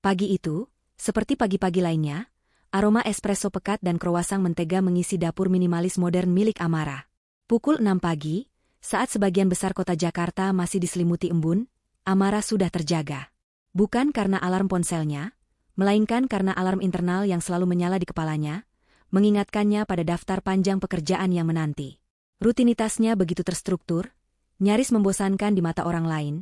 Pagi itu, seperti pagi-pagi lainnya, aroma espresso pekat dan kroasang mentega mengisi dapur minimalis modern milik Amara. Pukul 6 pagi, saat sebagian besar kota Jakarta masih diselimuti embun, Amara sudah terjaga. Bukan karena alarm ponselnya, melainkan karena alarm internal yang selalu menyala di kepalanya, mengingatkannya pada daftar panjang pekerjaan yang menanti. Rutinitasnya begitu terstruktur, nyaris membosankan di mata orang lain,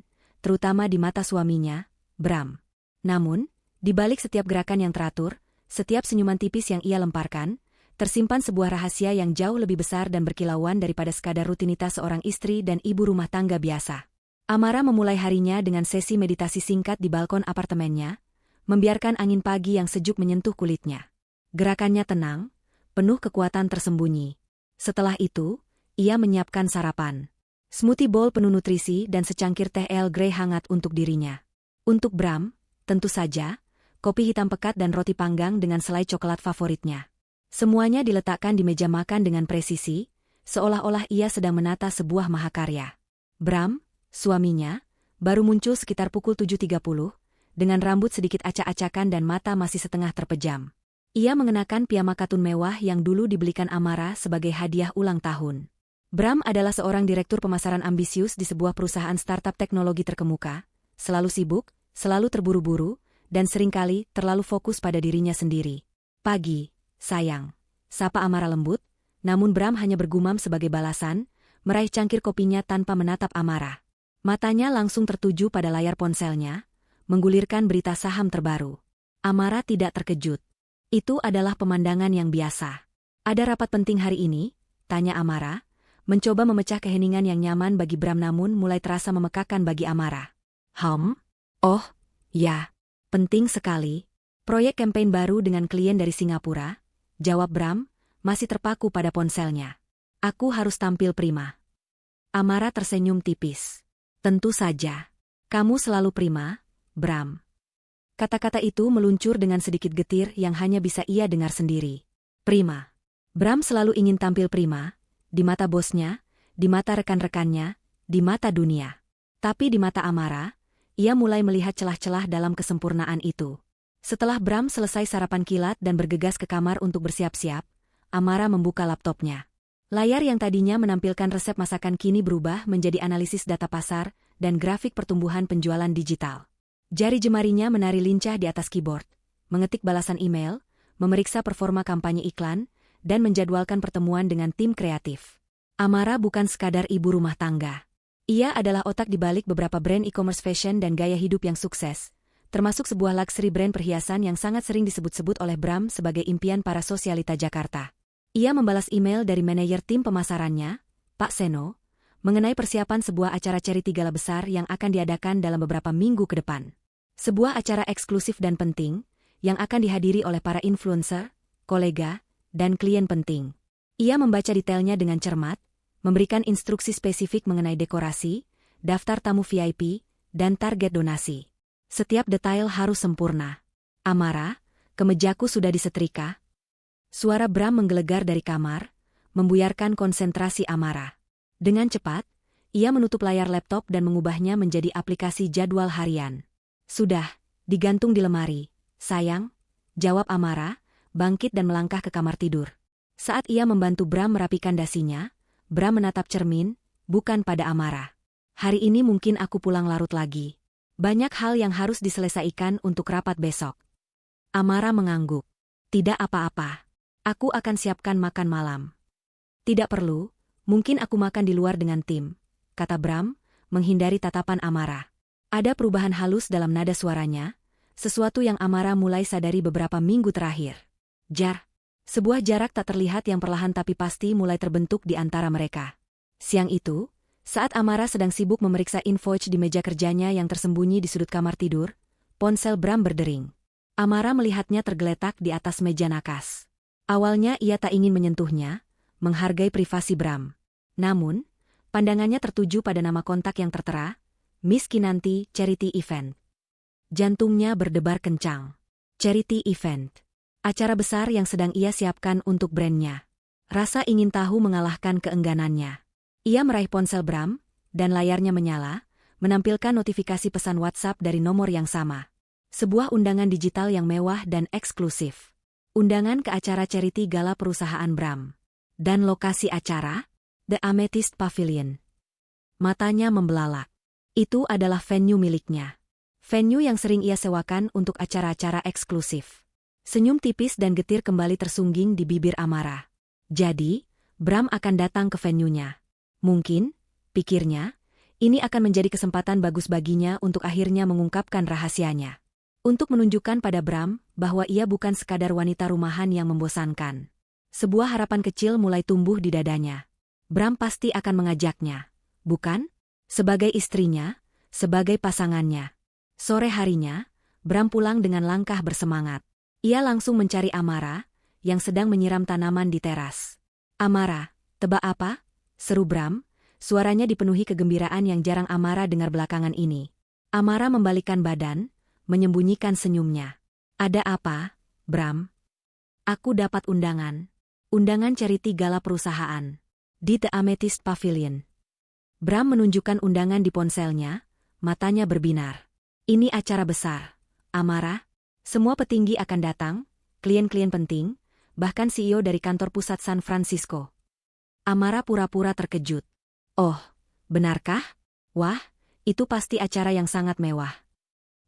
terutama di mata suaminya, Bram. Namun, di balik setiap gerakan yang teratur, setiap senyuman tipis yang ia lemparkan, tersimpan sebuah rahasia yang jauh lebih besar dan berkilauan daripada sekadar rutinitas seorang istri dan ibu rumah tangga biasa. Amara memulai harinya dengan sesi meditasi singkat di balkon apartemennya, membiarkan angin pagi yang sejuk menyentuh kulitnya. Gerakannya tenang, penuh kekuatan tersembunyi. Setelah itu, ia menyiapkan sarapan. Smoothie bowl penuh nutrisi dan secangkir teh Earl Grey hangat untuk dirinya. Untuk Bram, tentu saja, kopi hitam pekat dan roti panggang dengan selai coklat favoritnya. Semuanya diletakkan di meja makan dengan presisi, seolah-olah ia sedang menata sebuah mahakarya. Bram, suaminya, baru muncul sekitar pukul 7.30, dengan rambut sedikit acak-acakan dan mata masih setengah terpejam. Ia mengenakan piyama katun mewah yang dulu dibelikan Amara sebagai hadiah ulang tahun. Bram adalah seorang direktur pemasaran ambisius di sebuah perusahaan startup teknologi terkemuka, selalu sibuk, selalu terburu-buru, dan seringkali terlalu fokus pada dirinya sendiri. Pagi, sayang, sapa Amara lembut, namun Bram hanya bergumam sebagai balasan, meraih cangkir kopinya tanpa menatap Amara. Matanya langsung tertuju pada layar ponselnya, menggulirkan berita saham terbaru. Amara tidak terkejut. Itu adalah pemandangan yang biasa. Ada rapat penting hari ini? Tanya Amara, mencoba memecah keheningan yang nyaman bagi Bram namun mulai terasa memekakan bagi Amara. Oh, ya. Penting sekali. Proyek campaign baru dengan klien dari Singapura, jawab Bram, masih terpaku pada ponselnya. Aku harus tampil prima. Amara tersenyum tipis. Tentu saja. Kamu selalu prima, Bram. Kata-kata itu meluncur dengan sedikit getir yang hanya bisa ia dengar sendiri. Prima. Bram selalu ingin tampil prima, di mata bosnya, di mata rekan-rekannya, di mata dunia. Tapi di mata Amara, ia mulai melihat celah-celah dalam kesempurnaan itu. Setelah Bram selesai sarapan kilat dan bergegas ke kamar untuk bersiap-siap, Amara membuka laptopnya. Layar yang tadinya menampilkan resep masakan kini berubah menjadi analisis data pasar dan grafik pertumbuhan penjualan digital. Jari jemarinya menari lincah di atas keyboard, mengetik balasan email, memeriksa performa kampanye iklan, dan menjadwalkan pertemuan dengan tim kreatif. Amara bukan sekadar ibu rumah tangga. Ia adalah otak di balik beberapa brand e-commerce fashion dan gaya hidup yang sukses, termasuk sebuah luxury brand perhiasan yang sangat sering disebut-sebut oleh Bram sebagai impian para sosialita Jakarta. Ia membalas email dari manajer tim pemasarannya, Pak Seno, mengenai persiapan sebuah acara charity gala besar yang akan diadakan dalam beberapa minggu ke depan. Sebuah acara eksklusif dan penting, yang akan dihadiri oleh para influencer, kolega, dan klien penting. Ia membaca detailnya dengan cermat, memberikan instruksi spesifik mengenai dekorasi, daftar tamu VIP, dan target donasi. Setiap detail harus sempurna. Amara, kemejaku sudah disetrika. Suara Bram menggelegar dari kamar, membuyarkan konsentrasi Amara. Dengan cepat, ia menutup layar laptop dan mengubahnya menjadi aplikasi jadwal harian. Sudah, digantung di lemari, sayang, jawab Amara, bangkit dan melangkah ke kamar tidur. Saat ia membantu Bram merapikan dasinya, Bram menatap cermin, bukan pada Amara. Hari ini mungkin aku pulang larut lagi. Banyak hal yang harus diselesaikan untuk rapat besok. Amara mengangguk. Tidak apa-apa. Aku akan siapkan makan malam. Tidak perlu, mungkin aku makan di luar dengan tim, kata Bram, menghindari tatapan Amara. Ada perubahan halus dalam nada suaranya, sesuatu yang Amara mulai sadari beberapa minggu terakhir. Sebuah jarak tak terlihat yang perlahan tapi pasti mulai terbentuk di antara mereka. Siang itu, saat Amara sedang sibuk memeriksa invoice di meja kerjanya yang tersembunyi di sudut kamar tidur, ponsel Bram berdering. Amara melihatnya tergeletak di atas meja nakas. Awalnya ia tak ingin menyentuhnya, menghargai privasi Bram. Namun, pandangannya tertuju pada nama kontak yang tertera, Miss Kinanti Charity Event. Jantungnya berdebar kencang. Charity Event. Acara besar yang sedang ia siapkan untuk brandnya. Rasa ingin tahu mengalahkan keengganannya. Ia meraih ponsel Bram, dan layarnya menyala, menampilkan notifikasi pesan WhatsApp dari nomor yang sama. Sebuah undangan digital yang mewah dan eksklusif. Undangan ke acara charity gala perusahaan Bram. Dan lokasi acara? The Amethyst Pavilion. Matanya membelalak. Itu adalah venue miliknya. Venue yang sering ia sewakan untuk acara-acara eksklusif. Senyum tipis dan getir kembali tersungging di bibir Amara. Jadi, Bram akan datang ke venue-nya. Mungkin, pikirnya, ini akan menjadi kesempatan bagus baginya untuk akhirnya mengungkapkan rahasianya. Untuk menunjukkan pada Bram bahwa ia bukan sekadar wanita rumahan yang membosankan. Sebuah harapan kecil mulai tumbuh di dadanya. Bram pasti akan mengajaknya, bukan? Sebagai istrinya, sebagai pasangannya. Sore harinya, Bram pulang dengan langkah bersemangat. Ia langsung mencari Amara, yang sedang menyiram tanaman di teras. "Amara, tebak apa?" seru Bram, suaranya dipenuhi kegembiraan yang jarang Amara dengar belakangan ini. Amara membalikkan badan, menyembunyikan senyumnya. "Ada apa, Bram?" "Aku dapat undangan. Undangan charity gala perusahaan. Di The Amethyst Pavilion." Bram menunjukkan undangan di ponselnya, matanya berbinar. "Ini acara besar, Amara. Semua petinggi akan datang, klien-klien penting, bahkan CEO dari kantor pusat San Francisco." Amara pura-pura terkejut. "Oh, benarkah? Wah, itu pasti acara yang sangat mewah."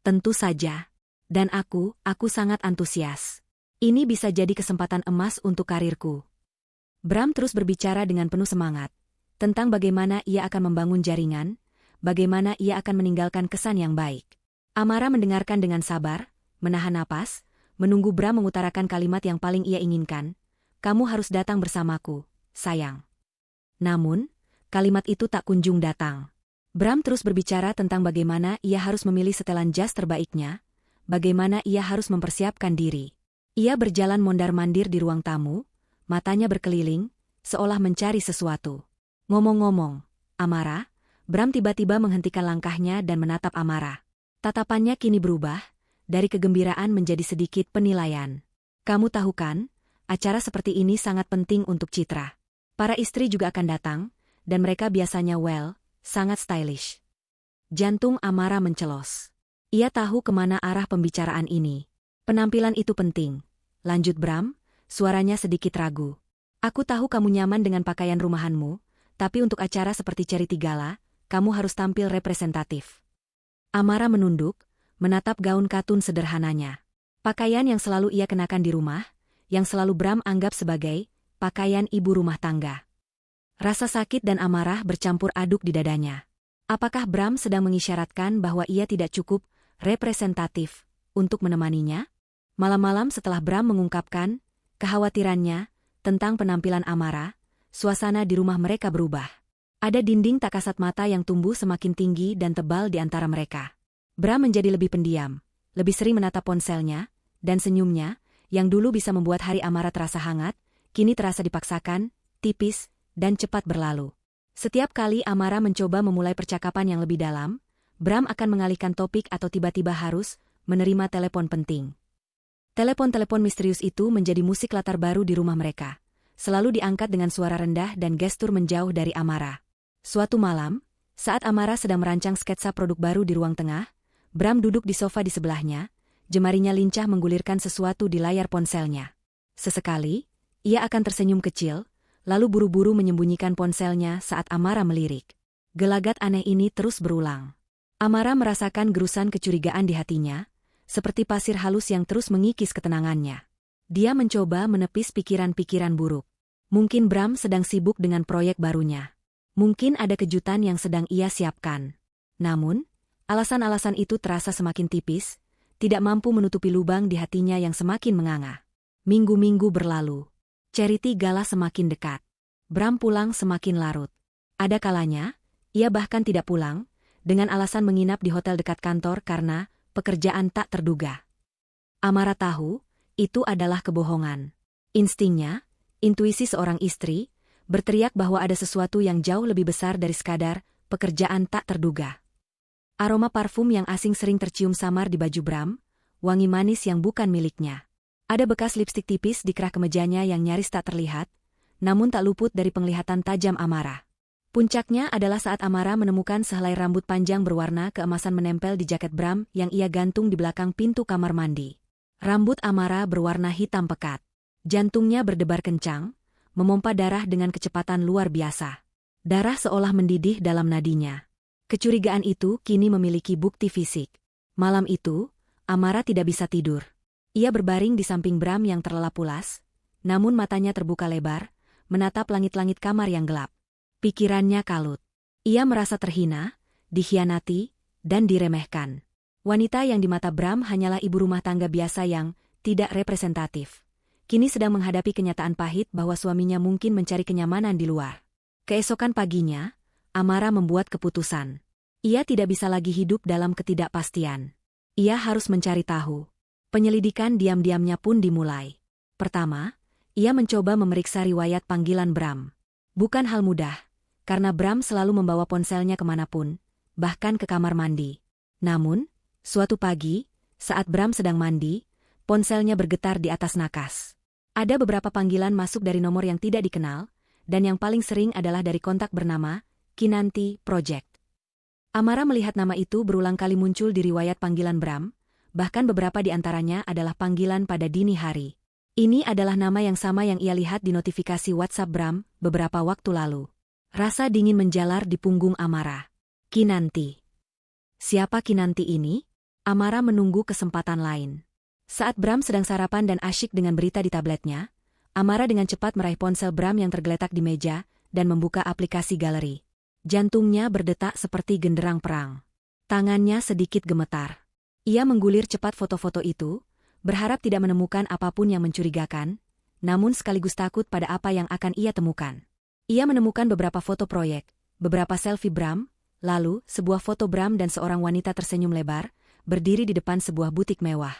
"Tentu saja. Dan aku sangat antusias. Ini bisa jadi kesempatan emas untuk karirku." Bram terus berbicara dengan penuh semangat tentang bagaimana ia akan membangun jaringan, bagaimana ia akan meninggalkan kesan yang baik. Amara mendengarkan dengan sabar, menahan napas, menunggu Bram mengutarakan kalimat yang paling ia inginkan. "Kamu harus datang bersamaku, sayang." Namun, kalimat itu tak kunjung datang. Bram terus berbicara tentang bagaimana ia harus memilih setelan jas terbaiknya, bagaimana ia harus mempersiapkan diri. Ia berjalan mondar-mandir di ruang tamu, matanya berkeliling, seolah mencari sesuatu. "Ngomong-ngomong, Amara," Bram tiba-tiba menghentikan langkahnya dan menatap Amara. Tatapannya kini berubah, dari kegembiraan menjadi sedikit penilaian. "Kamu tahu kan, acara seperti ini sangat penting untuk citra. Para istri juga akan datang, dan mereka biasanya sangat stylish." Jantung Amara mencelos. Ia tahu kemana arah pembicaraan ini. "Penampilan itu penting," lanjut Bram, suaranya sedikit ragu. "Aku tahu kamu nyaman dengan pakaian rumahanmu, tapi untuk acara seperti charity gala, kamu harus tampil representatif." Amara menunduk, menatap gaun katun sederhananya. Pakaian yang selalu ia kenakan di rumah, yang selalu Bram anggap sebagai pakaian ibu rumah tangga. Rasa sakit dan amarah bercampur aduk di dadanya. Apakah Bram sedang mengisyaratkan bahwa ia tidak cukup representatif untuk menemaninya? Malam-malam setelah Bram mengungkapkan kekhawatirannya tentang penampilan Amara, suasana di rumah mereka berubah. Ada dinding tak kasat mata yang tumbuh semakin tinggi dan tebal di antara mereka. Bram menjadi lebih pendiam, lebih sering menatap ponselnya, dan senyumnya, yang dulu bisa membuat hari Amara terasa hangat, kini terasa dipaksakan, tipis, dan cepat berlalu. Setiap kali Amara mencoba memulai percakapan yang lebih dalam, Bram akan mengalihkan topik atau tiba-tiba harus menerima telepon penting. Telepon-telepon misterius itu menjadi musik latar baru di rumah mereka. Selalu diangkat dengan suara rendah dan gestur menjauh dari Amara. Suatu malam, saat Amara sedang merancang sketsa produk baru di ruang tengah, Bram duduk di sofa di sebelahnya, jemarinya lincah menggulirkan sesuatu di layar ponselnya. Sesekali, ia akan tersenyum kecil, lalu buru-buru menyembunyikan ponselnya saat Amara melirik. Gelagat aneh ini terus berulang. Amara merasakan gerusan kecurigaan di hatinya, seperti pasir halus yang terus mengikis ketenangannya. Dia mencoba menepis pikiran-pikiran buruk. Mungkin Bram sedang sibuk dengan proyek barunya. Mungkin ada kejutan yang sedang ia siapkan. Namun, alasan-alasan itu terasa semakin tipis, tidak mampu menutupi lubang di hatinya yang semakin menganga. Minggu-minggu berlalu. Charity gala semakin dekat. Bram pulang semakin larut. Ada kalanya, ia bahkan tidak pulang, dengan alasan menginap di hotel dekat kantor karena pekerjaan tak terduga. Amara tahu, itu adalah kebohongan. Instingnya, intuisi seorang istri, berteriak bahwa ada sesuatu yang jauh lebih besar dari sekadar pekerjaan tak terduga. Aroma parfum yang asing sering tercium samar di baju Bram, wangi manis yang bukan miliknya. Ada bekas lipstik tipis di kerah kemejanya yang nyaris tak terlihat, namun tak luput dari penglihatan tajam Amara. Puncaknya adalah saat Amara menemukan sehelai rambut panjang berwarna keemasan menempel di jaket Bram yang ia gantung di belakang pintu kamar mandi. Rambut Amara berwarna hitam pekat. Jantungnya berdebar kencang, memompa darah dengan kecepatan luar biasa. Darah seolah mendidih dalam nadinya. Kecurigaan itu kini memiliki bukti fisik. Malam itu, Amara tidak bisa tidur. Ia berbaring di samping Bram yang terlelap pulas, namun matanya terbuka lebar, menatap langit-langit kamar yang gelap. Pikirannya kalut. Ia merasa terhina, dikhianati, dan diremehkan. Wanita yang di mata Bram hanyalah ibu rumah tangga biasa yang tidak representatif. Kini sedang menghadapi kenyataan pahit bahwa suaminya mungkin mencari kenyamanan di luar. Keesokan paginya, Amara membuat keputusan. Ia tidak bisa lagi hidup dalam ketidakpastian. Ia harus mencari tahu. Penyelidikan diam-diamnya pun dimulai. Pertama, ia mencoba memeriksa riwayat panggilan Bram. Bukan hal mudah, karena Bram selalu membawa ponselnya kemanapun, bahkan ke kamar mandi. Namun, suatu pagi, saat Bram sedang mandi, ponselnya bergetar di atas nakas. Ada beberapa panggilan masuk dari nomor yang tidak dikenal, dan yang paling sering adalah dari kontak bernama Kinanti Project. Amara melihat nama itu berulang kali muncul di riwayat panggilan Bram, bahkan beberapa di antaranya adalah panggilan pada dini hari. Ini adalah nama yang sama yang ia lihat di notifikasi WhatsApp Bram beberapa waktu lalu. Rasa dingin menjalar di punggung Amara. Kinanti. Siapa Kinanti ini? Amara menunggu kesempatan lain. Saat Bram sedang sarapan dan asyik dengan berita di tabletnya, Amara dengan cepat meraih ponsel Bram yang tergeletak di meja dan membuka aplikasi galeri. Jantungnya berdetak seperti genderang perang. Tangannya sedikit gemetar. Ia menggulir cepat foto-foto itu, berharap tidak menemukan apapun yang mencurigakan, namun sekaligus takut pada apa yang akan ia temukan. Ia menemukan beberapa foto proyek, beberapa selfie Bram, lalu sebuah foto Bram dan seorang wanita tersenyum lebar, berdiri di depan sebuah butik mewah.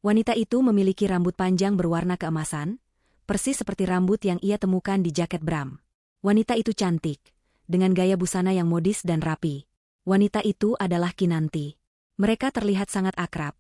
Wanita itu memiliki rambut panjang berwarna keemasan, persis seperti rambut yang ia temukan di jaket Bram. Wanita itu cantik, dengan gaya busana yang modis dan rapi. Wanita itu adalah Kinanti. Mereka terlihat sangat akrab,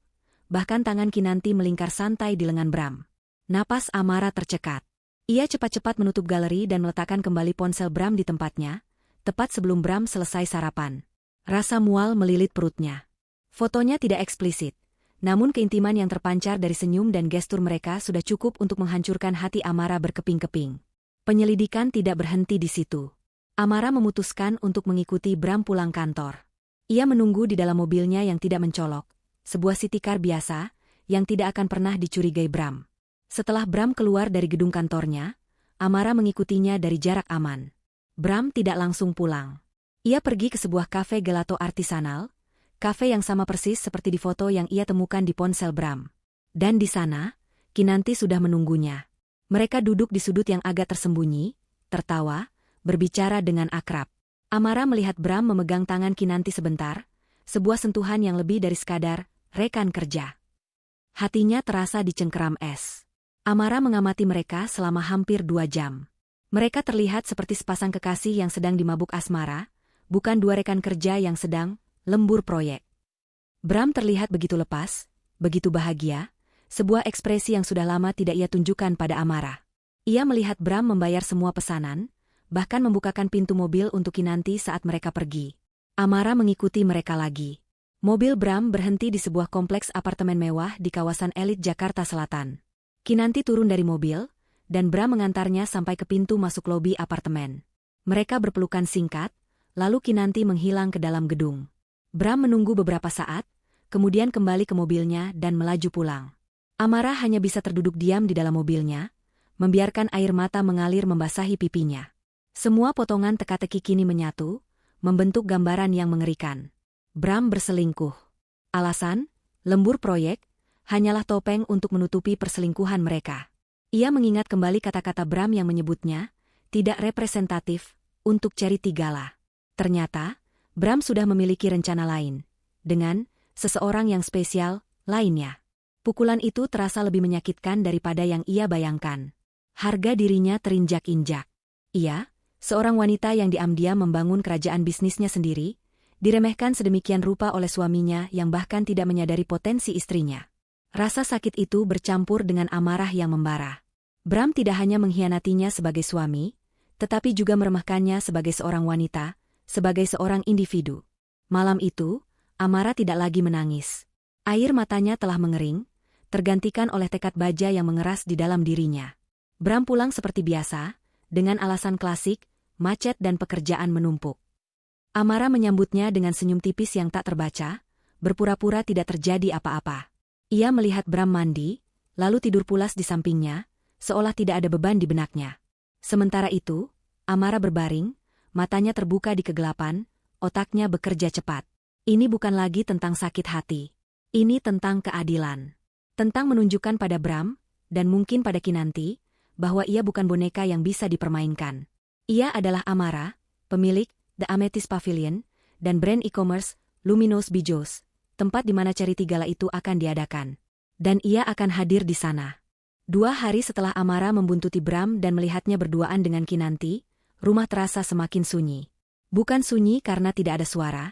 bahkan tangan Kinanti melingkar santai di lengan Bram. Napas Amara tercekat. Ia cepat-cepat menutup galeri dan meletakkan kembali ponsel Bram di tempatnya, tepat sebelum Bram selesai sarapan. Rasa mual melilit perutnya. Fotonya tidak eksplisit, namun keintiman yang terpancar dari senyum dan gestur mereka sudah cukup untuk menghancurkan hati Amara berkeping-keping. Penyelidikan tidak berhenti di situ. Amara memutuskan untuk mengikuti Bram pulang kantor. Ia menunggu di dalam mobilnya yang tidak mencolok, sebuah city car biasa, yang tidak akan pernah dicurigai Bram. Setelah Bram keluar dari gedung kantornya, Amara mengikutinya dari jarak aman. Bram tidak langsung pulang. Ia pergi ke sebuah kafe gelato artisanal, kafe yang sama persis seperti di foto yang ia temukan di ponsel Bram. Dan di sana, Kinanti sudah menunggunya. Mereka duduk di sudut yang agak tersembunyi, tertawa, berbicara dengan akrab. Amara melihat Bram memegang tangan Kinanti sebentar, sebuah sentuhan yang lebih dari sekadar rekan kerja. Hatinya terasa dicengkeram es. Amara mengamati mereka selama hampir 2 jam. Mereka terlihat seperti sepasang kekasih yang sedang dimabuk asmara, bukan dua rekan kerja yang sedang lembur proyek. Bram terlihat begitu lepas, begitu bahagia, sebuah ekspresi yang sudah lama tidak ia tunjukkan pada Amara. Ia melihat Bram membayar semua pesanan, bahkan membukakan pintu mobil untuk Kinanti saat mereka pergi. Amara mengikuti mereka lagi. Mobil Bram berhenti di sebuah kompleks apartemen mewah di kawasan elit Jakarta Selatan. Kinanti turun dari mobil, dan Bram mengantarnya sampai ke pintu masuk lobi apartemen. Mereka berpelukan singkat, lalu Kinanti menghilang ke dalam gedung. Bram menunggu beberapa saat, kemudian kembali ke mobilnya dan melaju pulang. Amara hanya bisa terduduk diam di dalam mobilnya, membiarkan air mata mengalir membasahi pipinya. Semua potongan teka-teki kini menyatu, membentuk gambaran yang mengerikan. Bram berselingkuh. Alasan, lembur proyek, hanyalah topeng untuk menutupi perselingkuhan mereka. Ia mengingat kembali kata-kata Bram yang menyebutnya, tidak representatif, untuk Charity Gala. Ternyata, Bram sudah memiliki rencana lain, dengan seseorang yang spesial lainnya. Pukulan itu terasa lebih menyakitkan daripada yang ia bayangkan. Harga dirinya terinjak-injak. Ia, seorang wanita yang diam-diam membangun kerajaan bisnisnya sendiri, diremehkan sedemikian rupa oleh suaminya yang bahkan tidak menyadari potensi istrinya. Rasa sakit itu bercampur dengan amarah yang membara. Bram tidak hanya mengkhianatinya sebagai suami, tetapi juga meremehkannya sebagai seorang wanita, sebagai seorang individu. Malam itu, Amara tidak lagi menangis. Air matanya telah mengering, tergantikan oleh tekad baja yang mengeras di dalam dirinya. Bram pulang seperti biasa, dengan alasan klasik, macet dan pekerjaan menumpuk. Amara menyambutnya dengan senyum tipis yang tak terbaca, berpura-pura tidak terjadi apa-apa. Ia melihat Bram mandi, lalu tidur pulas di sampingnya, seolah tidak ada beban di benaknya. Sementara itu, Amara berbaring, matanya terbuka di kegelapan, otaknya bekerja cepat. Ini bukan lagi tentang sakit hati. Ini tentang keadilan. Tentang menunjukkan pada Bram, dan mungkin pada Kinanti, bahwa ia bukan boneka yang bisa dipermainkan. Ia adalah Amara, pemilik The Amethyst Pavilion, dan brand e-commerce Luminous Bijos, tempat di mana charity gala itu akan diadakan. Dan ia akan hadir di sana. 2 hari setelah Amara membuntuti Bram dan melihatnya berduaan dengan Kinanti, rumah terasa semakin sunyi. Bukan sunyi karena tidak ada suara,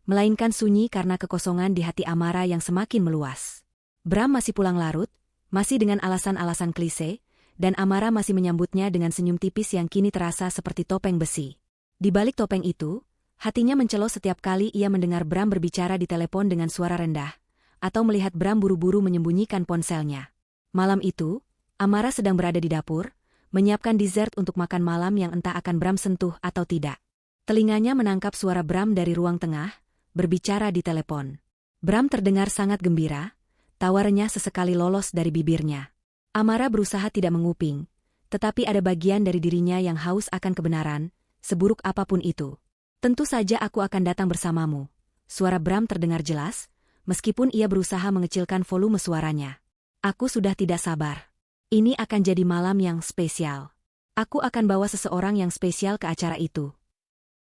melainkan sunyi karena kekosongan di hati Amara yang semakin meluas. Bram masih pulang larut, masih dengan alasan-alasan klise, dan Amara masih menyambutnya dengan senyum tipis yang kini terasa seperti topeng besi. Di balik topeng itu, hatinya mencelo setiap kali ia mendengar Bram berbicara di telepon dengan suara rendah, atau melihat Bram buru-buru menyembunyikan ponselnya. Malam itu, Amara sedang berada di dapur, menyiapkan dessert untuk makan malam yang entah akan Bram sentuh atau tidak. Telinganya menangkap suara Bram dari ruang tengah, berbicara di telepon. Bram terdengar sangat gembira, tawarnya sesekali lolos dari bibirnya. Amara berusaha tidak menguping, tetapi ada bagian dari dirinya yang haus akan kebenaran, seburuk apapun itu. Tentu saja aku akan datang bersamamu. Suara Bram terdengar jelas, meskipun ia berusaha mengecilkan volume suaranya. Aku sudah tidak sabar. Ini akan jadi malam yang spesial. Aku akan bawa seseorang yang spesial ke acara itu.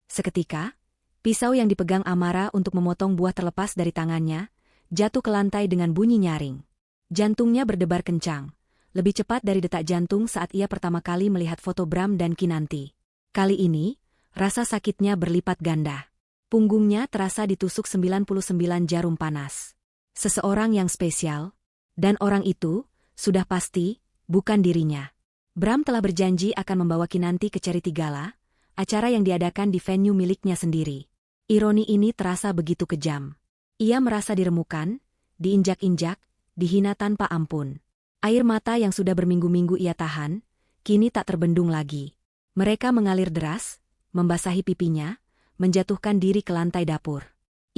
Seketika, pisau yang dipegang Amara untuk memotong buah terlepas dari tangannya, jatuh ke lantai dengan bunyi nyaring. Jantungnya berdebar kencang, lebih cepat dari detak jantung saat ia pertama kali melihat foto Bram dan Kinanti. Kali ini, rasa sakitnya berlipat ganda. Punggungnya terasa ditusuk 99 jarum panas. Seseorang yang spesial, dan orang itu, sudah pasti, bukan dirinya. Bram telah berjanji akan membawa Kinanti ke charity gala, acara yang diadakan di venue miliknya sendiri. Ironi ini terasa begitu kejam. Ia merasa diremukan, diinjak-injak, dihina tanpa ampun. Air mata yang sudah berminggu-minggu ia tahan, kini tak terbendung lagi. Mereka mengalir deras, membasahi pipinya, menjatuhkan diri ke lantai dapur.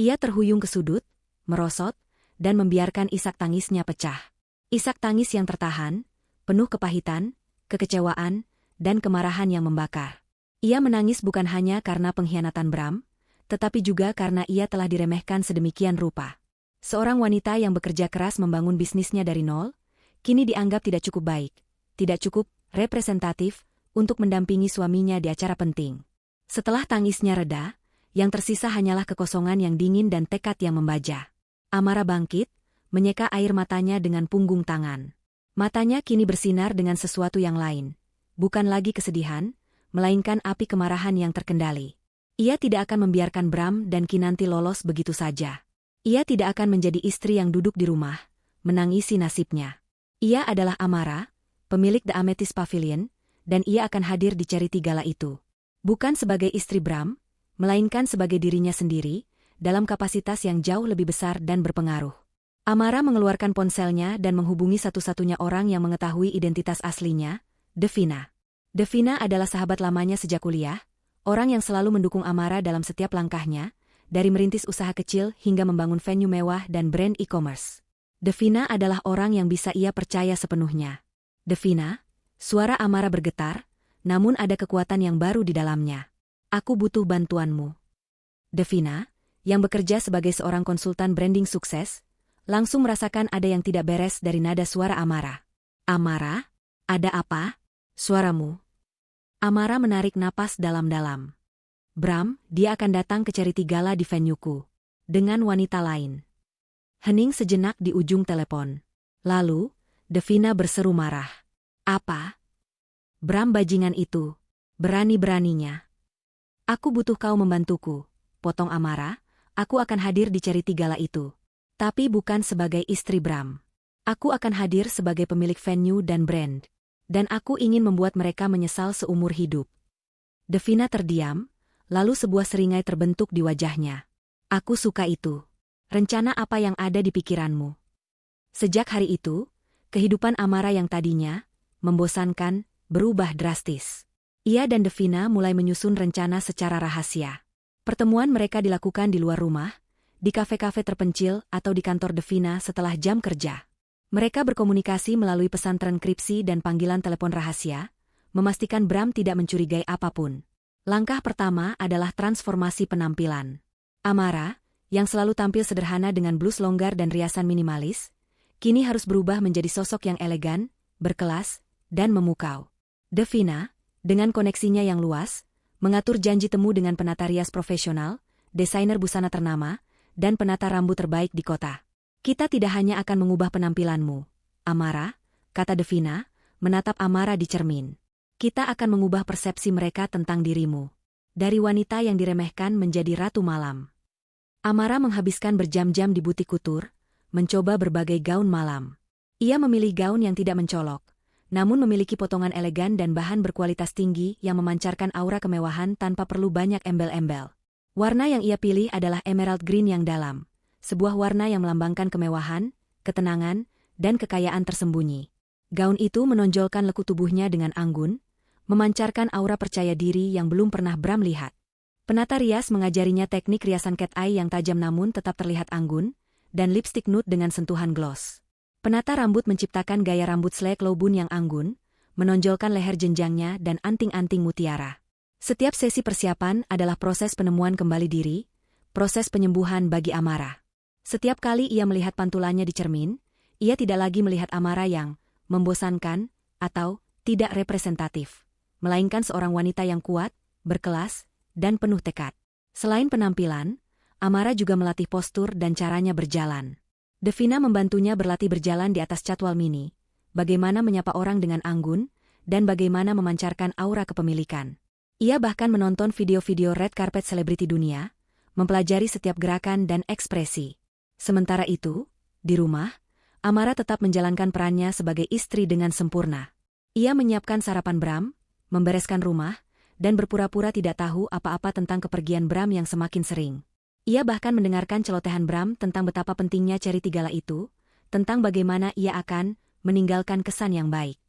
Ia terhuyung ke sudut, merosot, dan membiarkan isak tangisnya pecah. Isak tangis yang tertahan, penuh kepahitan, kekecewaan, dan kemarahan yang membakar. Ia menangis bukan hanya karena pengkhianatan Bram, tetapi juga karena ia telah diremehkan sedemikian rupa. Seorang wanita yang bekerja keras membangun bisnisnya dari nol, kini dianggap tidak cukup baik, tidak cukup representatif untuk mendampingi suaminya di acara penting. Setelah tangisnya reda, yang tersisa hanyalah kekosongan yang dingin dan tekad yang membaja. Amara bangkit, menyeka air matanya dengan punggung tangan. Matanya kini bersinar dengan sesuatu yang lain. Bukan lagi kesedihan, melainkan api kemarahan yang terkendali. Ia tidak akan membiarkan Bram dan Kinanti lolos begitu saja. Ia tidak akan menjadi istri yang duduk di rumah, menangisi nasibnya. Ia adalah Amara, pemilik The Amethyst Pavilion, dan ia akan hadir di charity gala itu. Bukan sebagai istri Bram, melainkan sebagai dirinya sendiri, dalam kapasitas yang jauh lebih besar dan berpengaruh. Amara mengeluarkan ponselnya dan menghubungi satu-satunya orang yang mengetahui identitas aslinya, Devina. Devina adalah sahabat lamanya sejak kuliah, orang yang selalu mendukung Amara dalam setiap langkahnya, dari merintis usaha kecil hingga membangun venue mewah dan brand e-commerce. Devina adalah orang yang bisa ia percaya sepenuhnya. Devina, suara Amara bergetar, namun ada kekuatan yang baru di dalamnya. Aku butuh bantuanmu. Devina, yang bekerja sebagai seorang konsultan branding sukses, langsung merasakan ada yang tidak beres dari nada suara Amara. Amara, ada apa? Suaramu. Amara menarik napas dalam-dalam. Bram, dia akan datang ke charity gala di venueku. Dengan wanita lain. Hening sejenak di ujung telepon. Lalu, Devina berseru marah. Apa? Bram bajingan itu. Berani-beraninya. Aku butuh kau membantuku, potong Amara. Aku akan hadir di charity gala itu. Tapi bukan sebagai istri Bram. Aku akan hadir sebagai pemilik venue dan brand. Dan aku ingin membuat mereka menyesal seumur hidup. Devina terdiam, lalu sebuah seringai terbentuk di wajahnya. Aku suka itu. Rencana apa yang ada di pikiranmu? Sejak hari itu, kehidupan Amara yang tadinya membosankan berubah drastis. Ia dan Devina mulai menyusun rencana secara rahasia. Pertemuan mereka dilakukan di luar rumah, di kafe-kafe terpencil atau di kantor Devina setelah jam kerja. Mereka berkomunikasi melalui pesan transkripsi dan panggilan telepon rahasia, memastikan Bram tidak mencurigai apapun. Langkah pertama adalah transformasi penampilan. Amara, yang selalu tampil sederhana dengan blus longgar dan riasan minimalis, kini harus berubah menjadi sosok yang elegan, berkelas, dan memukau. Devina, dengan koneksinya yang luas, mengatur janji temu dengan penata rias profesional, desainer busana ternama, dan penata rambut terbaik di kota. Kita tidak hanya akan mengubah penampilanmu, Amara, kata Devina, menatap Amara di cermin. Kita akan mengubah persepsi mereka tentang dirimu. Dari wanita yang diremehkan menjadi ratu malam. Amara menghabiskan berjam-jam di butik kutur, mencoba berbagai gaun malam. Ia memilih gaun yang tidak mencolok, namun memiliki potongan elegan dan bahan berkualitas tinggi yang memancarkan aura kemewahan tanpa perlu banyak embel-embel. Warna yang ia pilih adalah emerald green yang dalam, sebuah warna yang melambangkan kemewahan, ketenangan, dan kekayaan tersembunyi. Gaun itu menonjolkan lekuk tubuhnya dengan anggun, memancarkan aura percaya diri yang belum pernah Bram lihat. Penata rias mengajarinya teknik riasan cat eye yang tajam namun tetap terlihat anggun, dan lipstick nude dengan sentuhan gloss. Penata rambut menciptakan gaya rambut selek low bun yang anggun, menonjolkan leher jenjangnya dan anting-anting mutiara. Setiap sesi persiapan adalah proses penemuan kembali diri, proses penyembuhan bagi Amara. Setiap kali ia melihat pantulannya di cermin, ia tidak lagi melihat Amara yang membosankan atau tidak representatif, melainkan seorang wanita yang kuat, berkelas, dan penuh tekad. Selain penampilan, Amara juga melatih postur dan caranya berjalan. Devina membantunya berlatih berjalan di atas catwalk mini, bagaimana menyapa orang dengan anggun, dan bagaimana memancarkan aura kepemilikan. Ia bahkan menonton video-video red carpet selebriti dunia, mempelajari setiap gerakan dan ekspresi. Sementara itu, di rumah, Amara tetap menjalankan perannya sebagai istri dengan sempurna. Ia menyiapkan sarapan Bram, membereskan rumah, dan berpura-pura tidak tahu apa-apa tentang kepergian Bram yang semakin sering. Ia bahkan mendengarkan celotehan Bram tentang betapa pentingnya charity gala itu, tentang bagaimana ia akan meninggalkan kesan yang baik.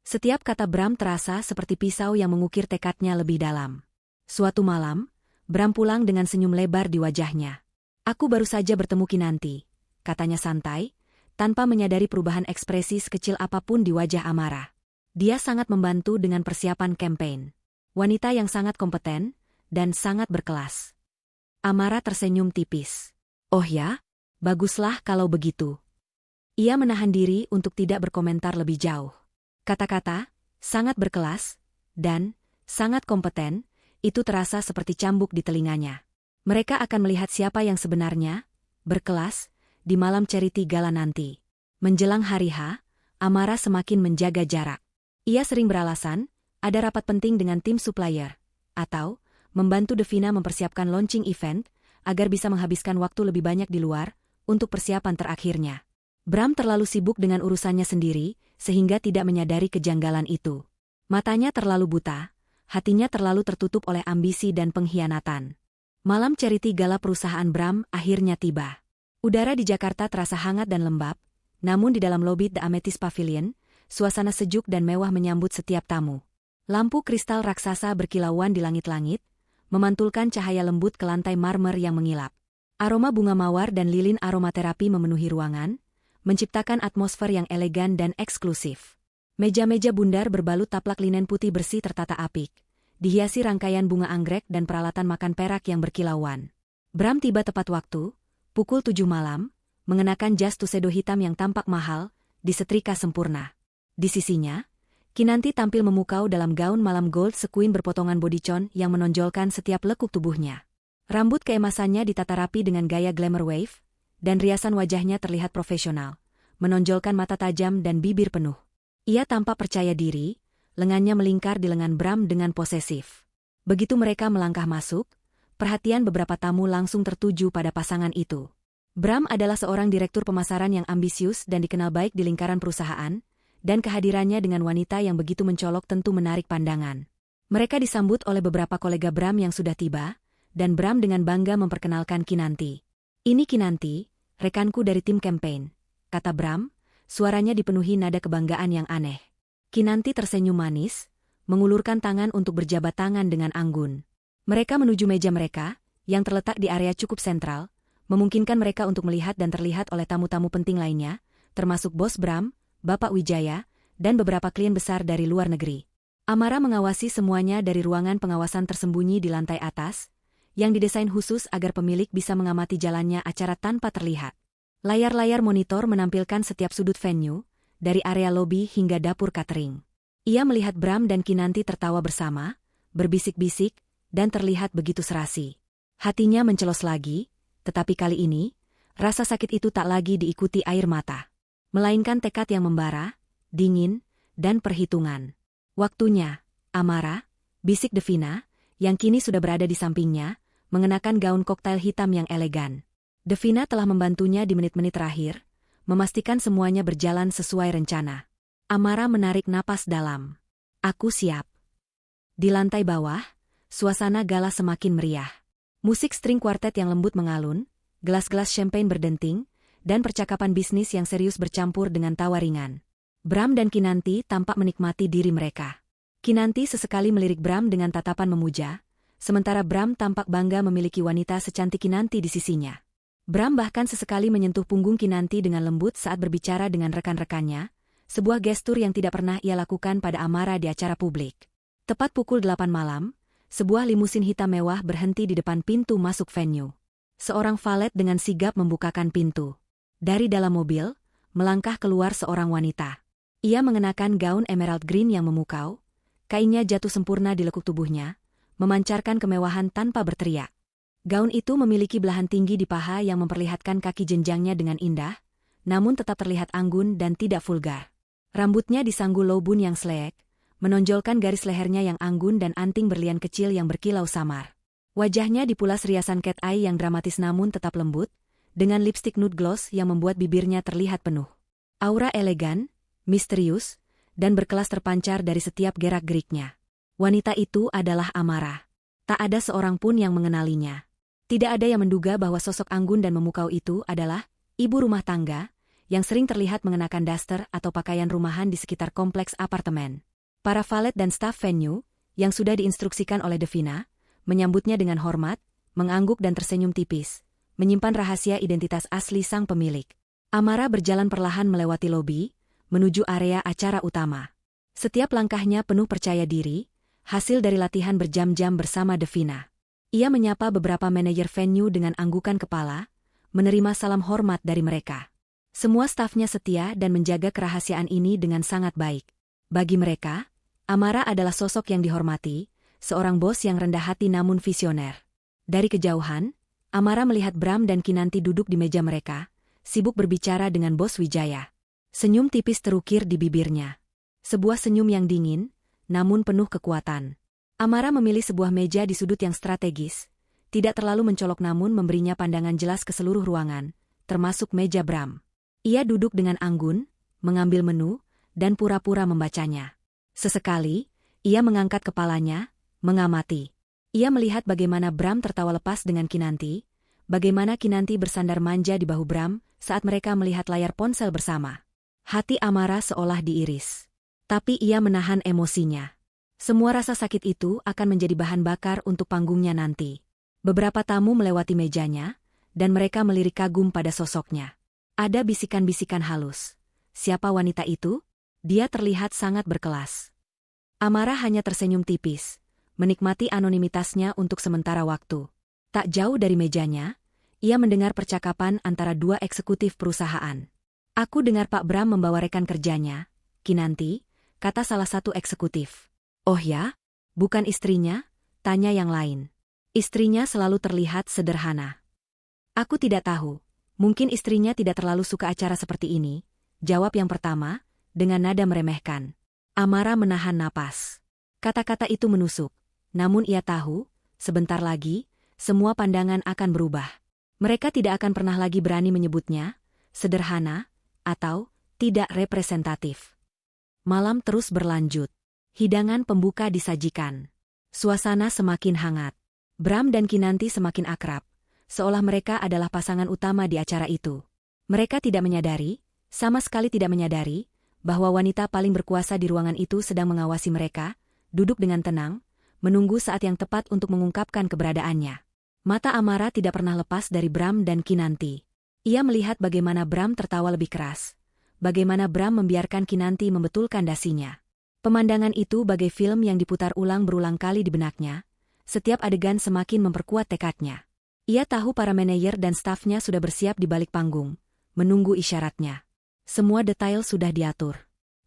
Setiap kata Bram terasa seperti pisau yang mengukir tekadnya lebih dalam. Suatu malam, Bram pulang dengan senyum lebar di wajahnya. Aku baru saja bertemu Kinanti, katanya santai, tanpa menyadari perubahan ekspresi sekecil apapun di wajah Amara. Dia sangat membantu dengan persiapan kampanye. Wanita yang sangat kompeten dan sangat berkelas. Amara tersenyum tipis. Oh ya, baguslah kalau begitu. Ia menahan diri untuk tidak berkomentar lebih jauh. Kata-kata, sangat berkelas, dan sangat kompeten, itu terasa seperti cambuk di telinganya. Mereka akan melihat siapa yang sebenarnya berkelas di malam charity gala nanti. Menjelang hari H, Amara semakin menjaga jarak. Ia sering beralasan, ada rapat penting dengan tim supplier, atau membantu Devina mempersiapkan launching event, agar bisa menghabiskan waktu lebih banyak di luar, untuk persiapan terakhirnya. Bram terlalu sibuk dengan urusannya sendiri, sehingga tidak menyadari kejanggalan itu. Matanya terlalu buta, hatinya terlalu tertutup oleh ambisi dan pengkhianatan. Malam charity gala perusahaan Bram akhirnya tiba. Udara di Jakarta terasa hangat dan lembab, namun di dalam lobi The Amethyst Pavilion, suasana sejuk dan mewah menyambut setiap tamu. Lampu kristal raksasa berkilauan di langit-langit, memantulkan cahaya lembut ke lantai marmer yang mengilap. Aroma bunga mawar dan lilin aromaterapi memenuhi ruangan, menciptakan atmosfer yang elegan dan eksklusif. Meja-meja bundar berbalut taplak linen putih bersih tertata apik, dihiasi rangkaian bunga anggrek dan peralatan makan perak yang berkilauan. Bram tiba tepat waktu, pukul 7 malam, mengenakan jas tuxedo hitam yang tampak mahal, disetrika sempurna. Di sisinya, Kinanti tampil memukau dalam gaun malam gold sequin berpotongan bodycon yang menonjolkan setiap lekuk tubuhnya. Rambut keemasannya ditata rapi dengan gaya glamour wave, dan riasan wajahnya terlihat profesional, menonjolkan mata tajam dan bibir penuh. Ia tampak percaya diri, lengannya melingkar di lengan Bram dengan posesif. Begitu mereka melangkah masuk, perhatian beberapa tamu langsung tertuju pada pasangan itu. Bram adalah seorang direktur pemasaran yang ambisius dan dikenal baik di lingkaran perusahaan, dan kehadirannya dengan wanita yang begitu mencolok tentu menarik pandangan. Mereka disambut oleh beberapa kolega Bram yang sudah tiba, dan Bram dengan bangga memperkenalkan Kinanti. "Ini Kinanti, rekanku dari tim campaign," kata Bram, suaranya dipenuhi nada kebanggaan yang aneh. Kinanti tersenyum manis, mengulurkan tangan untuk berjabat tangan dengan anggun. Mereka menuju meja mereka, yang terletak di area cukup sentral, memungkinkan mereka untuk melihat dan terlihat oleh tamu-tamu penting lainnya, termasuk Bos Bram, Bapak Wijaya, dan beberapa klien besar dari luar negeri. Amara mengawasi semuanya dari ruangan pengawasan tersembunyi di lantai atas, yang didesain khusus agar pemilik bisa mengamati jalannya acara tanpa terlihat. Layar-layar monitor menampilkan setiap sudut venue, dari area lobi hingga dapur catering. Ia melihat Bram dan Kinanti tertawa bersama, berbisik-bisik, dan terlihat begitu serasi. Hatinya mencelos lagi, tetapi kali ini, rasa sakit itu tak lagi diikuti air mata, melainkan tekad yang membara, dingin, dan perhitungan. "Waktunya, Amara," bisik Devina, yang kini sudah berada di sampingnya, mengenakan gaun koktail hitam yang elegan. Devina telah membantunya di menit-menit terakhir, memastikan semuanya berjalan sesuai rencana. Amara menarik napas dalam. "Aku siap." Di lantai bawah, suasana gala semakin meriah. Musik string quartet yang lembut mengalun, gelas-gelas champagne berdenting, dan percakapan bisnis yang serius bercampur dengan tawa ringan. Bram dan Kinanti tampak menikmati diri mereka. Kinanti sesekali melirik Bram dengan tatapan memuja, sementara Bram tampak bangga memiliki wanita secantik Kinanti di sisinya. Bram bahkan sesekali menyentuh punggung Kinanti dengan lembut saat berbicara dengan rekan-rekannya, sebuah gestur yang tidak pernah ia lakukan pada Amara di acara publik. Tepat pukul 8 malam, sebuah limusin hitam mewah berhenti di depan pintu masuk venue. Seorang valet dengan sigap membukakan pintu. Dari dalam mobil, melangkah keluar seorang wanita. Ia mengenakan gaun emerald green yang memukau, kainnya jatuh sempurna di lekuk tubuhnya, memancarkan kemewahan tanpa berteriak. Gaun itu memiliki belahan tinggi di paha yang memperlihatkan kaki jenjangnya dengan indah, namun tetap terlihat anggun dan tidak vulgar. Rambutnya disanggul low bun yang sleek, menonjolkan garis lehernya yang anggun dan anting berlian kecil yang berkilau samar. Wajahnya dipulas riasan cat eye yang dramatis namun tetap lembut, dengan lipstik nude gloss yang membuat bibirnya terlihat penuh. Aura elegan, misterius, dan berkelas terpancar dari setiap gerak-geriknya. Wanita itu adalah Amara. Tak ada seorang pun yang mengenalinya. Tidak ada yang menduga bahwa sosok anggun dan memukau itu adalah ibu rumah tangga, yang sering terlihat mengenakan daster atau pakaian rumahan di sekitar kompleks apartemen. Para valet dan staf venue, yang sudah diinstruksikan oleh Devina, menyambutnya dengan hormat, mengangguk dan tersenyum tipis, menyimpan rahasia identitas asli sang pemilik. Amara berjalan perlahan melewati lobi, menuju area acara utama. Setiap langkahnya penuh percaya diri, hasil dari latihan berjam-jam bersama Devina. Ia menyapa beberapa manajer venue dengan anggukan kepala, menerima salam hormat dari mereka. Semua stafnya setia dan menjaga kerahasiaan ini dengan sangat baik. Bagi mereka, Amara adalah sosok yang dihormati, seorang bos yang rendah hati namun visioner. Dari kejauhan, Amara melihat Bram dan Kinanti duduk di meja mereka, sibuk berbicara dengan Bos Wijaya. Senyum tipis terukir di bibirnya. Sebuah senyum yang dingin, namun penuh kekuatan. Amara memilih sebuah meja di sudut yang strategis, tidak terlalu mencolok namun memberinya pandangan jelas ke seluruh ruangan, termasuk meja Bram. Ia duduk dengan anggun, mengambil menu, dan pura-pura membacanya. Sesekali, ia mengangkat kepalanya, mengamati. Ia melihat bagaimana Bram tertawa lepas dengan Kinanti, bagaimana Kinanti bersandar manja di bahu Bram saat mereka melihat layar ponsel bersama. Hati Amara seolah diiris. Tapi ia menahan emosinya. Semua rasa sakit itu akan menjadi bahan bakar untuk panggungnya nanti. Beberapa tamu melewati mejanya, dan mereka melirik kagum pada sosoknya. Ada bisikan-bisikan halus. Siapa wanita itu? Dia terlihat sangat berkelas. Amara hanya tersenyum tipis, menikmati anonimitasnya untuk sementara waktu. Tak jauh dari mejanya, ia mendengar percakapan antara dua eksekutif perusahaan. "Aku dengar Pak Bram membawa rekan kerjanya, Kinanti," kata salah satu eksekutif. "Oh ya? Bukan istrinya?" tanya yang lain. "Istrinya selalu terlihat sederhana." "Aku tidak tahu. Mungkin istrinya tidak terlalu suka acara seperti ini," jawab yang pertama, dengan nada meremehkan. Amara menahan napas. Kata-kata itu menusuk. Namun ia tahu, sebentar lagi, semua pandangan akan berubah. Mereka tidak akan pernah lagi berani menyebutnya sederhana atau tidak representatif. Malam terus berlanjut. Hidangan pembuka disajikan. Suasana semakin hangat. Bram dan Kinanti semakin akrab, seolah mereka adalah pasangan utama di acara itu. Mereka tidak menyadari, sama sekali tidak menyadari, bahwa wanita paling berkuasa di ruangan itu sedang mengawasi mereka, duduk dengan tenang, menunggu saat yang tepat untuk mengungkapkan keberadaannya. Mata Amara tidak pernah lepas dari Bram dan Kinanti. Ia melihat bagaimana Bram tertawa lebih keras, bagaimana Bram membiarkan Kinanti membetulkan dasinya. Pemandangan itu bagai film yang diputar ulang berulang kali di benaknya, setiap adegan semakin memperkuat tekadnya. Ia tahu para manajer dan stafnya sudah bersiap di balik panggung, menunggu isyaratnya. Semua detail sudah diatur.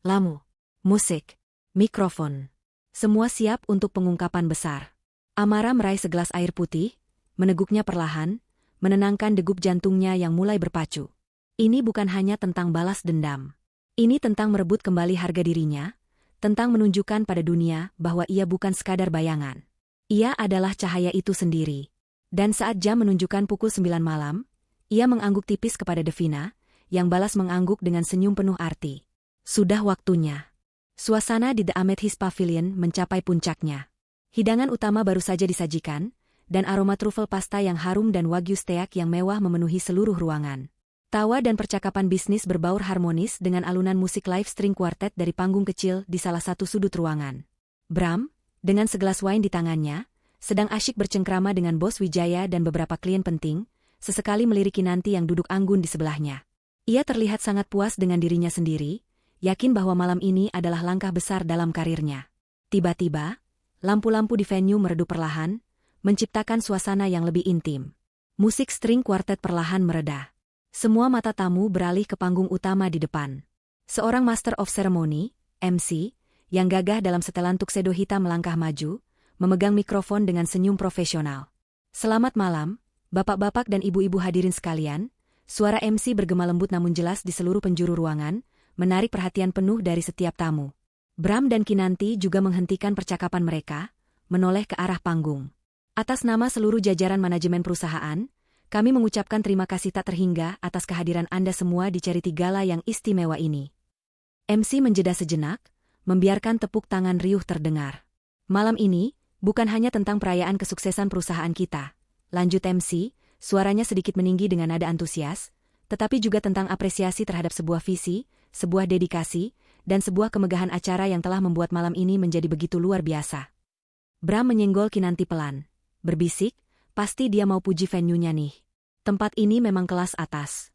Lampu, musik, mikrofon. Semua siap untuk pengungkapan besar. Amara meraih segelas air putih, meneguknya perlahan, menenangkan degup jantungnya yang mulai berpacu. Ini bukan hanya tentang balas dendam. Ini tentang merebut kembali harga dirinya, tentang menunjukkan pada dunia bahwa ia bukan sekadar bayangan. Ia adalah cahaya itu sendiri. Dan saat jam menunjukkan pukul 9 malam, ia mengangguk tipis kepada Devina, yang balas mengangguk dengan senyum penuh arti. Sudah waktunya. Suasana di The Amethyst Pavilion mencapai puncaknya. Hidangan utama baru saja disajikan, dan aroma trufel pasta yang harum dan wagyu steak yang mewah memenuhi seluruh ruangan. Tawa dan percakapan bisnis berbaur harmonis dengan alunan musik live string quartet dari panggung kecil di salah satu sudut ruangan. Bram, dengan segelas wine di tangannya, sedang asyik bercengkrama dengan Bos Wijaya dan beberapa klien penting, sesekali melirik Kinanti yang duduk anggun di sebelahnya. Ia terlihat sangat puas dengan dirinya sendiri, yakin bahwa malam ini adalah langkah besar dalam karirnya. Tiba-tiba, lampu-lampu di venue meredup perlahan, menciptakan suasana yang lebih intim. Musik string quartet perlahan mereda. Semua mata tamu beralih ke panggung utama di depan. Seorang Master of Ceremony, MC, yang gagah dalam setelan tuxedo hitam melangkah maju, memegang mikrofon dengan senyum profesional. Selamat malam, bapak-bapak dan ibu-ibu hadirin sekalian. Suara MC bergema lembut namun jelas di seluruh penjuru ruangan, menarik perhatian penuh dari setiap tamu. Bram dan Kinanti juga menghentikan percakapan mereka, menoleh ke arah panggung. Atas nama seluruh jajaran manajemen perusahaan, kami mengucapkan terima kasih tak terhingga atas kehadiran Anda semua di Charity Gala yang istimewa ini. MC menjeda sejenak, membiarkan tepuk tangan riuh terdengar. Malam ini, bukan hanya tentang perayaan kesuksesan perusahaan kita, lanjut MC, suaranya sedikit meninggi dengan nada antusias, tetapi juga tentang apresiasi terhadap sebuah visi, sebuah dedikasi, dan sebuah kemegahan acara yang telah membuat malam ini menjadi begitu luar biasa. Bram menyenggol Kinanti pelan, berbisik, pasti dia mau puji venue-nya nih. Tempat ini memang kelas atas.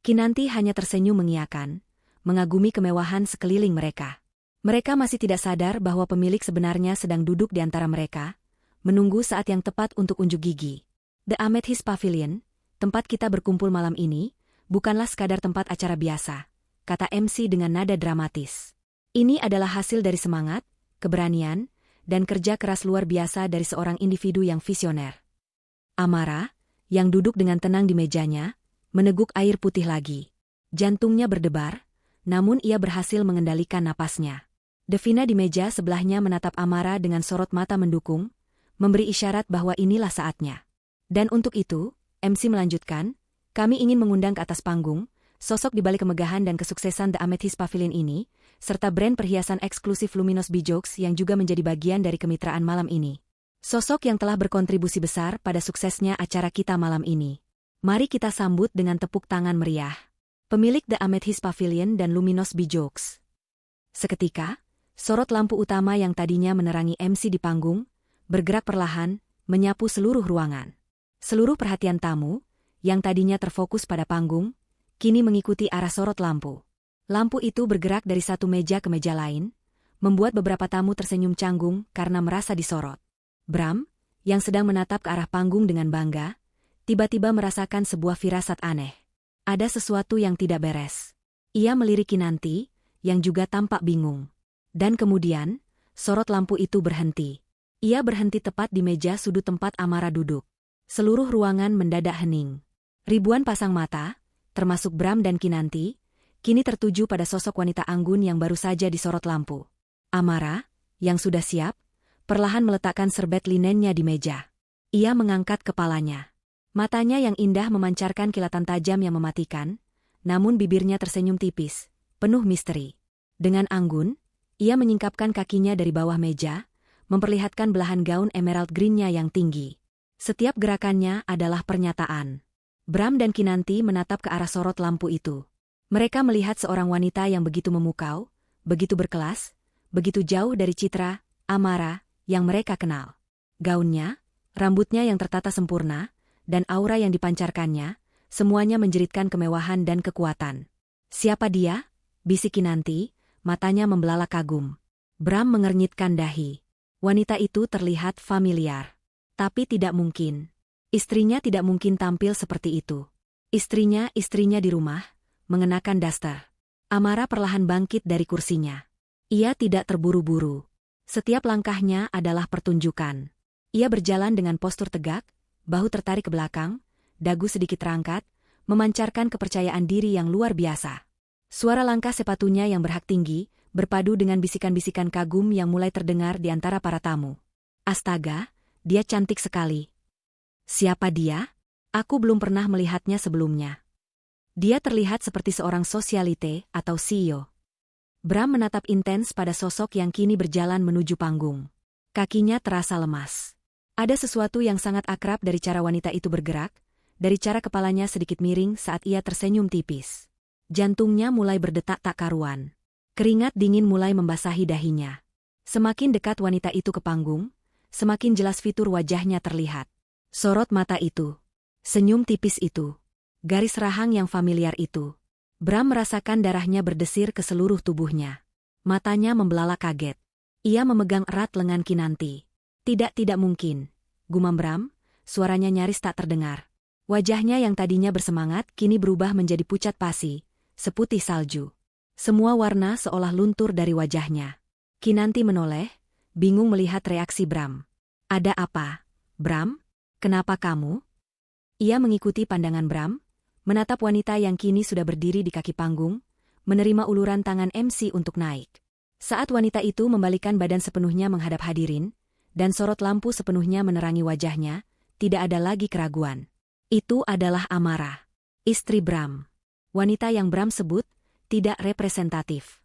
Kinanti hanya tersenyum mengiyakan, mengagumi kemewahan sekeliling mereka. Mereka masih tidak sadar bahwa pemilik sebenarnya sedang duduk di antara mereka, menunggu saat yang tepat untuk unjuk gigi. The Amethyst Pavilion, tempat kita berkumpul malam ini, bukanlah sekadar tempat acara biasa, kata MC dengan nada dramatis. Ini adalah hasil dari semangat, keberanian, dan kerja keras luar biasa dari seorang individu yang visioner. Amara, yang duduk dengan tenang di mejanya, meneguk air putih lagi. Jantungnya berdebar, namun ia berhasil mengendalikan napasnya. Devina di meja sebelahnya menatap Amara dengan sorot mata mendukung, memberi isyarat bahwa inilah saatnya. Dan untuk itu, MC melanjutkan, kami ingin mengundang ke atas panggung, sosok di balik kemegahan dan kesuksesan The Amethyst Pavilion ini, serta brand perhiasan eksklusif Luminous Bijoues yang juga menjadi bagian dari kemitraan malam ini. Sosok yang telah berkontribusi besar pada suksesnya acara kita malam ini. Mari kita sambut dengan tepuk tangan meriah. Pemilik The Amethyst Pavilion dan Luminous Bijoues. Seketika, sorot lampu utama yang tadinya menerangi MC di panggung, bergerak perlahan, menyapu seluruh ruangan. Seluruh perhatian tamu, yang tadinya terfokus pada panggung, kini mengikuti arah sorot lampu. Lampu itu bergerak dari satu meja ke meja lain, membuat beberapa tamu tersenyum canggung karena merasa disorot. Bram, yang sedang menatap ke arah panggung dengan bangga, tiba-tiba merasakan sebuah firasat aneh. Ada sesuatu yang tidak beres. Ia melirik Kinanti, yang juga tampak bingung. Dan kemudian, sorot lampu itu berhenti. Ia berhenti tepat di meja sudut tempat Amara duduk. Seluruh ruangan mendadak hening. Ribuan pasang mata, termasuk Bram dan Kinanti, kini tertuju pada sosok wanita anggun yang baru saja disorot lampu. Amara, yang sudah siap, perlahan meletakkan serbet linennya di meja. Ia mengangkat kepalanya. Matanya yang indah memancarkan kilatan tajam yang mematikan, namun bibirnya tersenyum tipis, penuh misteri. Dengan anggun, ia menyingkapkan kakinya dari bawah meja, memperlihatkan belahan gaun emerald green-nya yang tinggi. Setiap gerakannya adalah pernyataan. Bram dan Kinanti menatap ke arah sorot lampu itu. Mereka melihat seorang wanita yang begitu memukau, begitu berkelas, begitu jauh dari citra, Amara, yang mereka kenal. Gaunnya, rambutnya yang tertata sempurna, dan aura yang dipancarkannya, semuanya menjeritkan kemewahan dan kekuatan. "Siapa dia?" bisik Kinanti, matanya membelalak kagum. Bram mengernyitkan dahi. Wanita itu terlihat familiar. Tapi tidak mungkin. Istrinya tidak mungkin tampil seperti itu. Istrinya di rumah, mengenakan daster. Amara perlahan bangkit dari kursinya. Ia tidak terburu-buru. Setiap langkahnya adalah pertunjukan. Ia berjalan dengan postur tegak, bahu tertarik ke belakang, dagu sedikit terangkat, memancarkan kepercayaan diri yang luar biasa. Suara langkah sepatunya yang berhak tinggi, berpadu dengan bisikan-bisikan kagum yang mulai terdengar di antara para tamu. "Astaga, dia cantik sekali." "Siapa dia? Aku belum pernah melihatnya sebelumnya." Dia terlihat seperti seorang sosialite atau CEO. Bram menatap intens pada sosok yang kini berjalan menuju panggung. Kakinya terasa lemas. Ada sesuatu yang sangat akrab dari cara wanita itu bergerak, dari cara kepalanya sedikit miring saat ia tersenyum tipis. Jantungnya mulai berdetak tak karuan. Keringat dingin mulai membasahi dahinya. Semakin dekat wanita itu ke panggung, semakin jelas fitur wajahnya terlihat. Sorot mata itu, senyum tipis itu, garis rahang yang familiar itu. Bram merasakan darahnya berdesir ke seluruh tubuhnya. Matanya membelalak kaget. Ia memegang erat lengan Kinanti. Tidak mungkin," gumam Bram, suaranya nyaris tak terdengar. Wajahnya yang tadinya bersemangat kini berubah menjadi pucat pasi, seputih salju. Semua warna seolah luntur dari wajahnya. Kinanti menoleh, bingung melihat reaksi Bram. "Ada apa, Bram? Kenapa kamu?" Ia mengikuti pandangan Bram, menatap wanita yang kini sudah berdiri di kaki panggung, menerima uluran tangan MC untuk naik. Saat wanita itu membalikkan badan sepenuhnya menghadap hadirin, dan sorot lampu sepenuhnya menerangi wajahnya, tidak ada lagi keraguan. Itu adalah Amara, istri Bram. Wanita yang Bram sebut tidak representatif.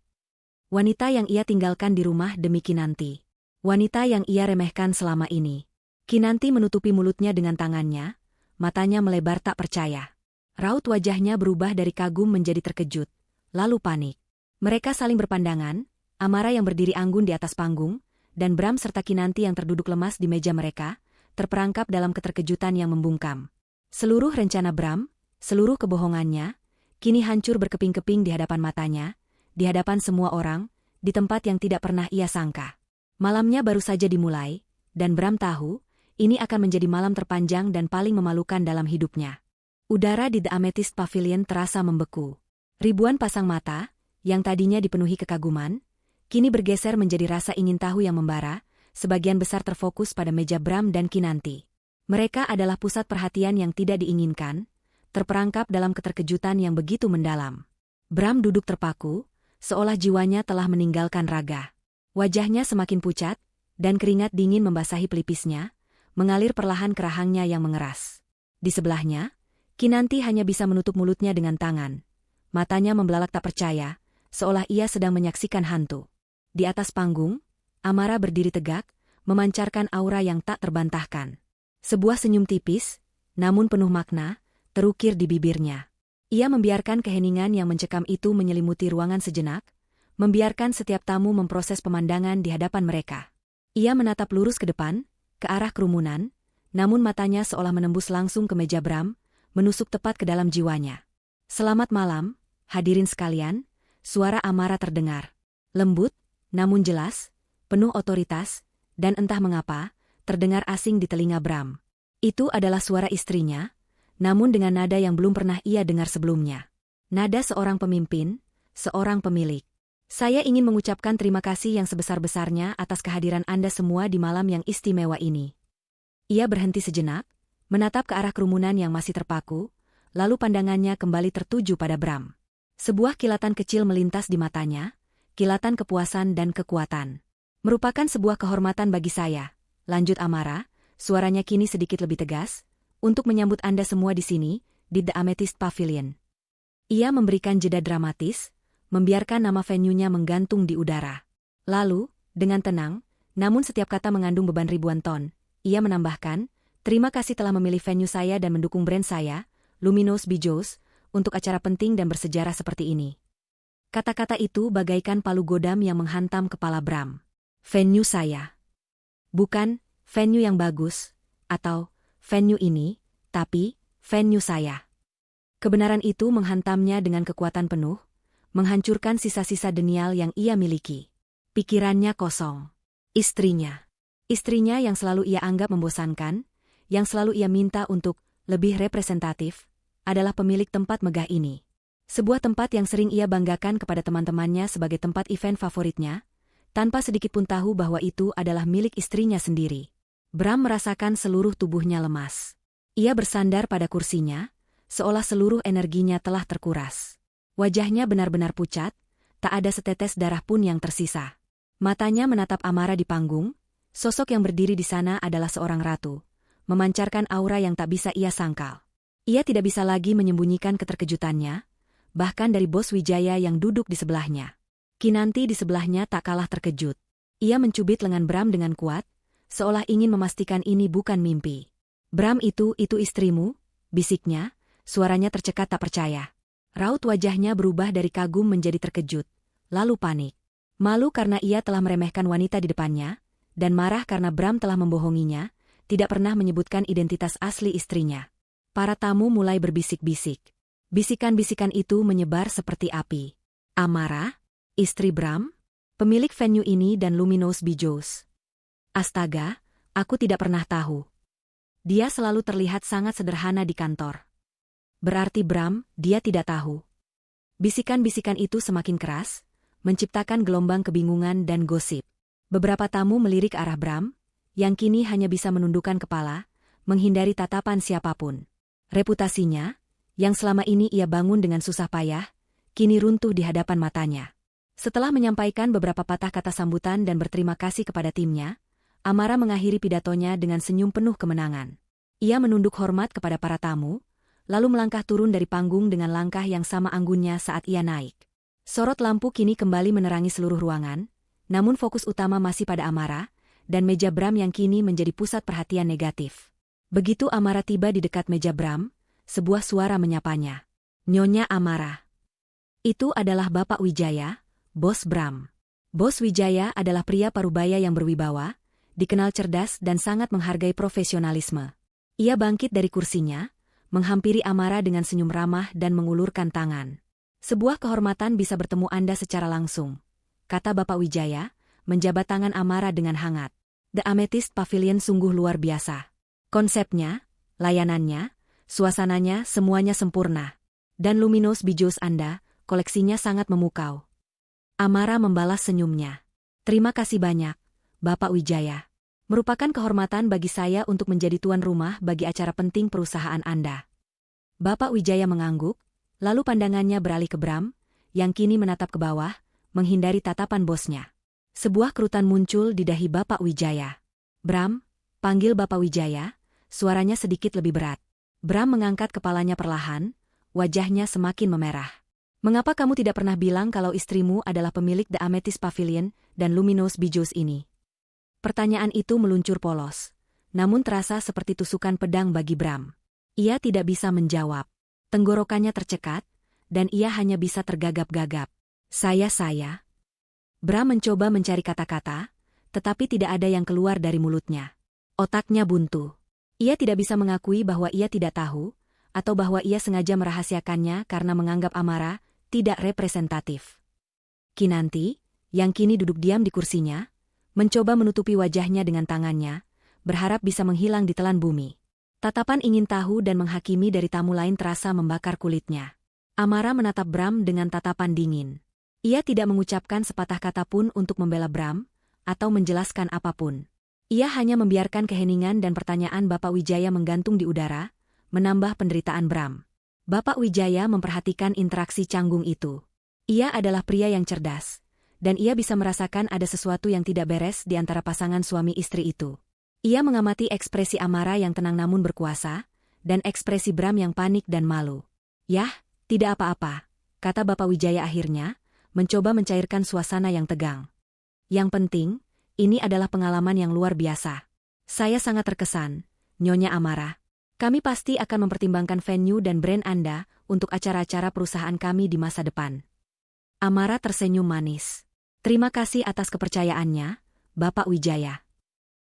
Wanita yang ia tinggalkan di rumah demi Kinanti. Wanita yang ia remehkan selama ini. Kinanti menutupi mulutnya dengan tangannya, matanya melebar tak percaya. Raut wajahnya berubah dari kagum menjadi terkejut, lalu panik. Mereka saling berpandangan, Amara yang berdiri anggun di atas panggung, dan Bram serta Kinanti yang terduduk lemas di meja mereka, terperangkap dalam keterkejutan yang membungkam. Seluruh rencana Bram, seluruh kebohongannya, kini hancur berkeping-keping di hadapan matanya, di hadapan semua orang, di tempat yang tidak pernah ia sangka. Malamnya baru saja dimulai, dan Bram tahu, ini akan menjadi malam terpanjang dan paling memalukan dalam hidupnya. Udara di The Amethyst Pavilion terasa membeku. Ribuan pasang mata, yang tadinya dipenuhi kekaguman, kini bergeser menjadi rasa ingin tahu yang membara, sebagian besar terfokus pada meja Bram dan Kinanti. Mereka adalah pusat perhatian yang tidak diinginkan, terperangkap dalam keterkejutan yang begitu mendalam. Bram duduk terpaku, seolah jiwanya telah meninggalkan raga. Wajahnya semakin pucat, dan keringat dingin membasahi pelipisnya, mengalir perlahan ke rahangnya yang mengeras. Di sebelahnya, Kinanti hanya bisa menutup mulutnya dengan tangan. Matanya membelalak tak percaya, seolah ia sedang menyaksikan hantu. Di atas panggung, Amara berdiri tegak, memancarkan aura yang tak terbantahkan. Sebuah senyum tipis, namun penuh makna, terukir di bibirnya. Ia membiarkan keheningan yang mencekam itu menyelimuti ruangan sejenak, membiarkan setiap tamu memproses pemandangan di hadapan mereka. Ia menatap lurus ke depan, ke arah kerumunan, namun matanya seolah menembus langsung ke meja Bram, menusuk tepat ke dalam jiwanya. "Selamat malam, hadirin sekalian," suara Amara terdengar. Lembut, namun jelas, penuh otoritas, dan entah mengapa, terdengar asing di telinga Bram. Itu adalah suara istrinya, namun dengan nada yang belum pernah ia dengar sebelumnya. Nada seorang pemimpin, seorang pemilik. "Saya ingin mengucapkan terima kasih yang sebesar-besarnya atas kehadiran Anda semua di malam yang istimewa ini." Ia berhenti sejenak, menatap ke arah kerumunan yang masih terpaku, lalu pandangannya kembali tertuju pada Bram. Sebuah kilatan kecil melintas di matanya, kilatan kepuasan dan kekuatan. "Merupakan sebuah kehormatan bagi saya," lanjut Amara, suaranya kini sedikit lebih tegas, "untuk menyambut Anda semua di sini, di The Amethyst Pavilion." Ia memberikan jeda dramatis, membiarkan nama venue-nya menggantung di udara. Lalu, dengan tenang, namun setiap kata mengandung beban ribuan ton. Ia menambahkan, "Terima kasih telah memilih venue saya dan mendukung brand saya, Luminous Bijous, untuk acara penting dan bersejarah seperti ini." Kata-kata itu bagaikan palu godam yang menghantam kepala Bram. Venue saya. Bukan venue yang bagus, atau venue ini, tapi venue saya. Kebenaran itu menghantamnya dengan kekuatan penuh, menghancurkan sisa-sisa denial yang ia miliki. Pikirannya kosong. Istrinya. Istrinya yang selalu ia anggap membosankan, yang selalu ia minta untuk lebih representatif, adalah pemilik tempat megah ini. Sebuah tempat yang sering ia banggakan kepada teman-temannya sebagai tempat event favoritnya, tanpa sedikit pun tahu bahwa itu adalah milik istrinya sendiri. Bram merasakan seluruh tubuhnya lemas. Ia bersandar pada kursinya, seolah seluruh energinya telah terkuras. Wajahnya benar-benar pucat, tak ada setetes darah pun yang tersisa. Matanya menatap Amara di panggung, sosok yang berdiri di sana adalah seorang ratu, memancarkan aura yang tak bisa ia sangkal. Ia tidak bisa lagi menyembunyikan keterkejutannya, bahkan dari bos Wijaya yang duduk di sebelahnya. Kinanti di sebelahnya tak kalah terkejut. Ia mencubit lengan Bram dengan kuat, seolah ingin memastikan ini bukan mimpi. "Bram, itu istrimu?" bisiknya, suaranya tercekat tak percaya. Raut wajahnya berubah dari kagum menjadi terkejut, lalu panik. Malu karena ia telah meremehkan wanita di depannya, dan marah karena Bram telah membohonginya, tidak pernah menyebutkan identitas asli istrinya. Para tamu mulai berbisik-bisik. Bisikan-bisikan itu menyebar seperti api. "Amara? Istri Bram? Pemilik venue ini dan Luminous Bijous. Astaga, aku tidak pernah tahu. Dia selalu terlihat sangat sederhana di kantor. Berarti Bram, dia tidak tahu." Bisikan-bisikan itu semakin keras, menciptakan gelombang kebingungan dan gosip. Beberapa tamu melirik arah Bram, yang kini hanya bisa menundukkan kepala, menghindari tatapan siapapun. Reputasinya, yang selama ini ia bangun dengan susah payah, kini runtuh di hadapan matanya. Setelah menyampaikan beberapa patah kata sambutan dan berterima kasih kepada timnya, Amara mengakhiri pidatonya dengan senyum penuh kemenangan. Ia menunduk hormat kepada para tamu, lalu melangkah turun dari panggung dengan langkah yang sama anggunnya saat ia naik. Sorot lampu kini kembali menerangi seluruh ruangan, namun fokus utama masih pada Amara, dan meja Bram yang kini menjadi pusat perhatian negatif. Begitu Amara tiba di dekat meja Bram, sebuah suara menyapanya. "Nyonya Amara." Itu adalah Bapak Wijaya, Bos Bram. Bos Wijaya adalah pria parubaya yang berwibawa, dikenal cerdas dan sangat menghargai profesionalisme. Ia bangkit dari kursinya, menghampiri Amara dengan senyum ramah dan mengulurkan tangan. "Sebuah kehormatan bisa bertemu Anda secara langsung," kata Bapak Wijaya, menjabat tangan Amara dengan hangat. "The Amethyst Pavilion sungguh luar biasa. Konsepnya, layanannya, suasananya semuanya sempurna. Dan Luminous Bijous Anda, koleksinya sangat memukau." Amara membalas senyumnya. "Terima kasih banyak, Bapak Wijaya. Merupakan kehormatan bagi saya untuk menjadi tuan rumah bagi acara penting perusahaan Anda." Bapak Wijaya mengangguk, lalu pandangannya beralih ke Bram, yang kini menatap ke bawah, menghindari tatapan bosnya. Sebuah kerutan muncul di dahi Bapak Wijaya. "Bram," panggil Bapak Wijaya, suaranya sedikit lebih berat. Bram mengangkat kepalanya perlahan, wajahnya semakin memerah. "Mengapa kamu tidak pernah bilang kalau istrimu adalah pemilik The Amethyst Pavilion dan Luminous Bijous ini?" Pertanyaan itu meluncur polos, namun terasa seperti tusukan pedang bagi Bram. Ia tidak bisa menjawab. Tenggorokannya tercekat, dan ia hanya bisa tergagap-gagap. Saya. Bram mencoba mencari kata-kata, tetapi tidak ada yang keluar dari mulutnya. Otaknya buntu. Ia tidak bisa mengakui bahwa ia tidak tahu, atau bahwa ia sengaja merahasiakannya karena menganggap Amara tidak representatif. Kinanti, yang kini duduk diam di kursinya, mencoba menutupi wajahnya dengan tangannya, berharap bisa menghilang di telan bumi. Tatapan ingin tahu dan menghakimi dari tamu lain terasa membakar kulitnya. Amara menatap Bram dengan tatapan dingin. Ia tidak mengucapkan sepatah kata pun untuk membela Bram, atau menjelaskan apapun. Ia hanya membiarkan keheningan dan pertanyaan Bapak Wijaya menggantung di udara, menambah penderitaan Bram. Bapak Wijaya memperhatikan interaksi canggung itu. Ia adalah pria yang cerdas, dan ia bisa merasakan ada sesuatu yang tidak beres di antara pasangan suami istri itu. Ia mengamati ekspresi Amara yang tenang namun berkuasa, dan ekspresi Bram yang panik dan malu. "Yah, tidak apa-apa," kata Bapak Wijaya akhirnya, mencoba mencairkan suasana yang tegang. "Yang penting, ini adalah pengalaman yang luar biasa. Saya sangat terkesan, Nyonya Amara. Kami pasti akan mempertimbangkan venue dan brand Anda untuk acara-acara perusahaan kami di masa depan. Amara tersenyum manis. Terima kasih atas kepercayaannya, Bapak Wijaya.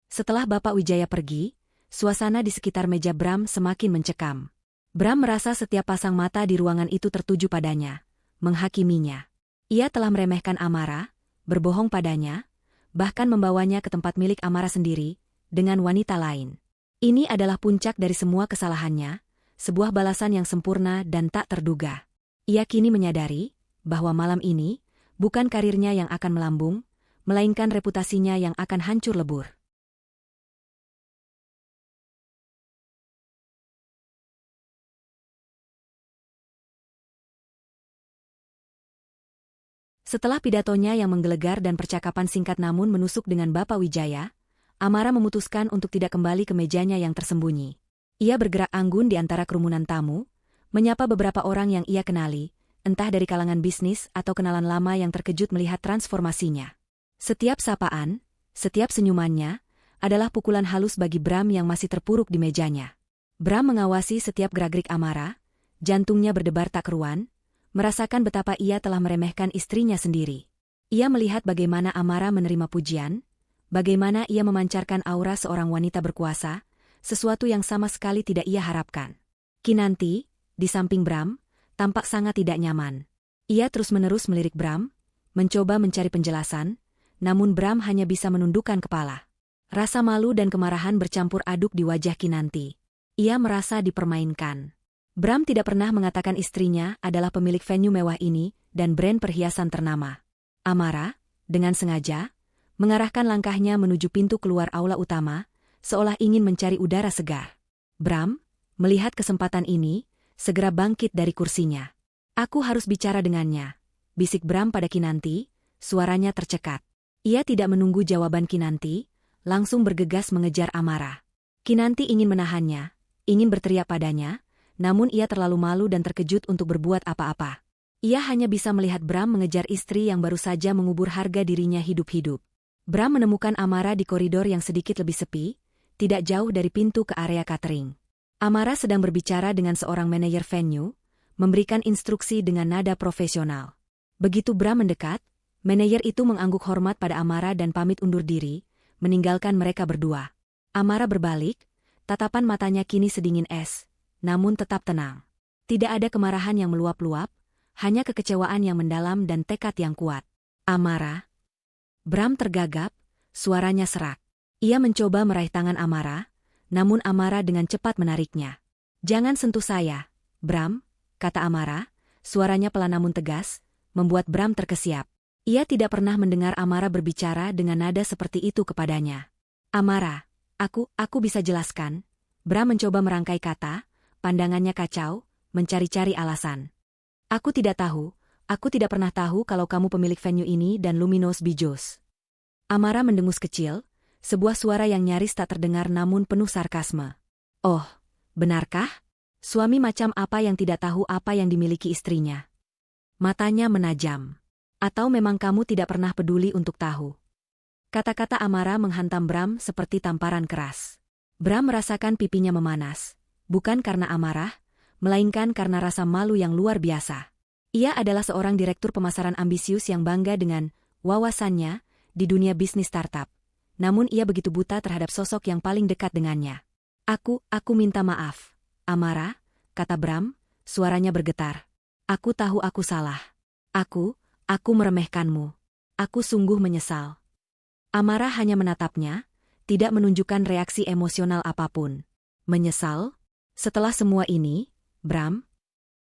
Setelah Bapak Wijaya pergi, suasana di sekitar meja Bram semakin mencekam. Bram merasa setiap pasang mata di ruangan itu tertuju padanya, menghakiminya. Ia telah meremehkan Amara, berbohong padanya, bahkan membawanya ke tempat milik Amara sendiri, dengan wanita lain. Ini adalah puncak dari semua kesalahannya, sebuah balasan yang sempurna dan tak terduga. Ia kini menyadari bahwa malam ini bukan karirnya yang akan melambung, melainkan reputasinya yang akan hancur lebur. Setelah pidatonya yang menggelegar dan percakapan singkat namun menusuk dengan Bapak Wijaya, Amara memutuskan untuk tidak kembali ke mejanya yang tersembunyi. Ia bergerak anggun di antara kerumunan tamu, menyapa beberapa orang yang ia kenali, entah dari kalangan bisnis atau kenalan lama yang terkejut melihat transformasinya. Setiap sapaan, setiap senyumannya, adalah pukulan halus bagi Bram yang masih terpuruk di mejanya. Bram mengawasi setiap gerak-gerik Amara, jantungnya berdebar tak keruan, merasakan betapa ia telah meremehkan istrinya sendiri. Ia melihat bagaimana Amara menerima pujian, bagaimana ia memancarkan aura seorang wanita berkuasa, sesuatu yang sama sekali tidak ia harapkan. Kinanti, di samping Bram, tampak sangat tidak nyaman. Ia terus-menerus melirik Bram, mencoba mencari penjelasan, namun Bram hanya bisa menundukkan kepala. Rasa malu dan kemarahan bercampur aduk di wajah Kinanti. Ia merasa dipermainkan. Bram tidak pernah mengatakan istrinya adalah pemilik venue mewah ini dan brand perhiasan ternama. Amara, dengan sengaja, mengarahkan langkahnya menuju pintu keluar aula utama, seolah ingin mencari udara segar. Bram, melihat kesempatan ini, segera bangkit dari kursinya. Aku harus bicara dengannya, bisik Bram pada Kinanti, suaranya tercekat. Ia tidak menunggu jawaban Kinanti, langsung bergegas mengejar Amara. Kinanti ingin menahannya, ingin berteriak padanya, namun ia terlalu malu dan terkejut untuk berbuat apa-apa. Ia hanya bisa melihat Bram mengejar istri yang baru saja mengubur harga dirinya hidup-hidup. Bram menemukan Amara di koridor yang sedikit lebih sepi, tidak jauh dari pintu ke area catering. Amara sedang berbicara dengan seorang manajer venue, memberikan instruksi dengan nada profesional. Begitu Bram mendekat, manajer itu mengangguk hormat pada Amara dan pamit undur diri, meninggalkan mereka berdua. Amara berbalik, tatapan matanya kini sedingin es, namun tetap tenang. Tidak ada kemarahan yang meluap-luap, hanya kekecewaan yang mendalam dan tekad yang kuat. Amara. Bram tergagap, suaranya serak. Ia mencoba meraih tangan Amara, namun Amara dengan cepat menariknya. Jangan sentuh saya, Bram, kata Amara, suaranya pelan namun tegas, membuat Bram terkesiap. Ia tidak pernah mendengar Amara berbicara dengan nada seperti itu kepadanya. Amara, aku bisa jelaskan. Bram mencoba merangkai kata, pandangannya kacau, mencari-cari alasan. Aku tidak pernah tahu kalau kamu pemilik venue ini dan Luminous Bijos. Amara mendengus kecil, sebuah suara yang nyaris tak terdengar namun penuh sarkasme. Oh, benarkah? Suami macam apa yang tidak tahu apa yang dimiliki istrinya? Matanya menajam. Atau memang kamu tidak pernah peduli untuk tahu? Kata-kata Amara menghantam Bram seperti tamparan keras. Bram merasakan pipinya memanas. Bukan karena amarah, melainkan karena rasa malu yang luar biasa. Ia adalah seorang direktur pemasaran ambisius yang bangga dengan wawasannya di dunia bisnis startup. Namun ia begitu buta terhadap sosok yang paling dekat dengannya. Aku minta maaf, Amara, kata Bram, suaranya bergetar. Aku tahu aku salah. Aku meremehkanmu. Aku sungguh menyesal. Amara hanya menatapnya, tidak menunjukkan reaksi emosional apapun. Menyesal? Setelah semua ini, Bram,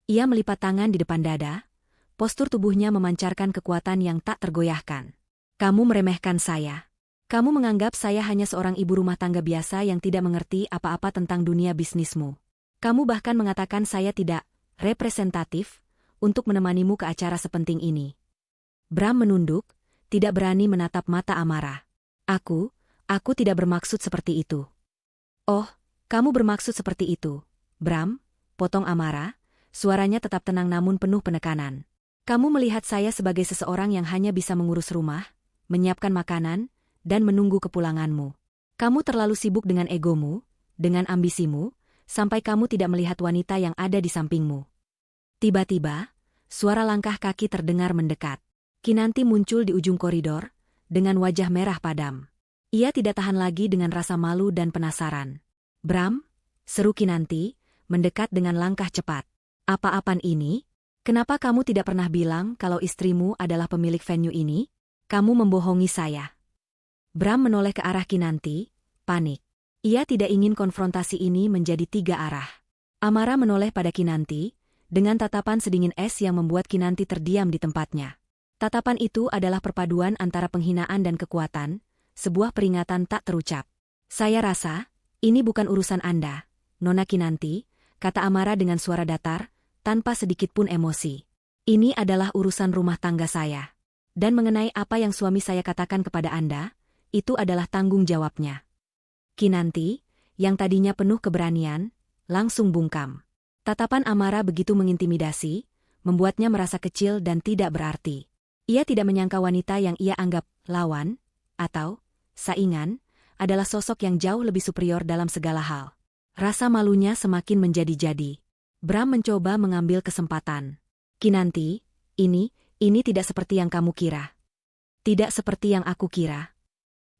ia melipat tangan di depan dada, postur tubuhnya memancarkan kekuatan yang tak tergoyahkan. Kamu meremehkan saya. Kamu menganggap saya hanya seorang ibu rumah tangga biasa yang tidak mengerti apa-apa tentang dunia bisnismu. Kamu bahkan mengatakan saya tidak representatif untuk menemanimu ke acara sepenting ini. Bram menunduk, tidak berani menatap mata Amara. Aku tidak bermaksud seperti itu. Oh, kamu bermaksud seperti itu, Bram, potong Amara, suaranya tetap tenang namun penuh penekanan. Kamu melihat saya sebagai seseorang yang hanya bisa mengurus rumah, menyiapkan makanan, dan menunggu kepulanganmu. Kamu terlalu sibuk dengan egomu, dengan ambisimu, sampai kamu tidak melihat wanita yang ada di sampingmu. Tiba-tiba, suara langkah kaki terdengar mendekat. Kinanti muncul di ujung koridor, dengan wajah merah padam. Ia tidak tahan lagi dengan rasa malu dan penasaran. "Bram," seru Kinanti, mendekat dengan langkah cepat. "Apa-apaan ini? Kenapa kamu tidak pernah bilang kalau istrimu adalah pemilik venue ini? Kamu membohongi saya." Bram menoleh ke arah Kinanti, panik. Ia tidak ingin konfrontasi ini menjadi 3 arah. Amara menoleh pada Kinanti, dengan tatapan sedingin es yang membuat Kinanti terdiam di tempatnya. Tatapan itu adalah perpaduan antara penghinaan dan kekuatan, sebuah peringatan tak terucap. "Saya rasa, ini bukan urusan Anda, Nona Kinanti," kata Amara dengan suara datar, tanpa sedikit pun emosi. "Ini adalah urusan rumah tangga saya. Dan mengenai apa yang suami saya katakan kepada Anda, itu adalah tanggung jawabnya." Kinanti, yang tadinya penuh keberanian, langsung bungkam. Tatapan Amara begitu mengintimidasi, membuatnya merasa kecil dan tidak berarti. Ia tidak menyangka wanita yang ia anggap lawan, atau saingan, adalah sosok yang jauh lebih superior dalam segala hal. Rasa malunya semakin menjadi-jadi. Bram mencoba mengambil kesempatan. "Kinanti, ini tidak seperti yang kamu kira." "Tidak seperti yang aku kira."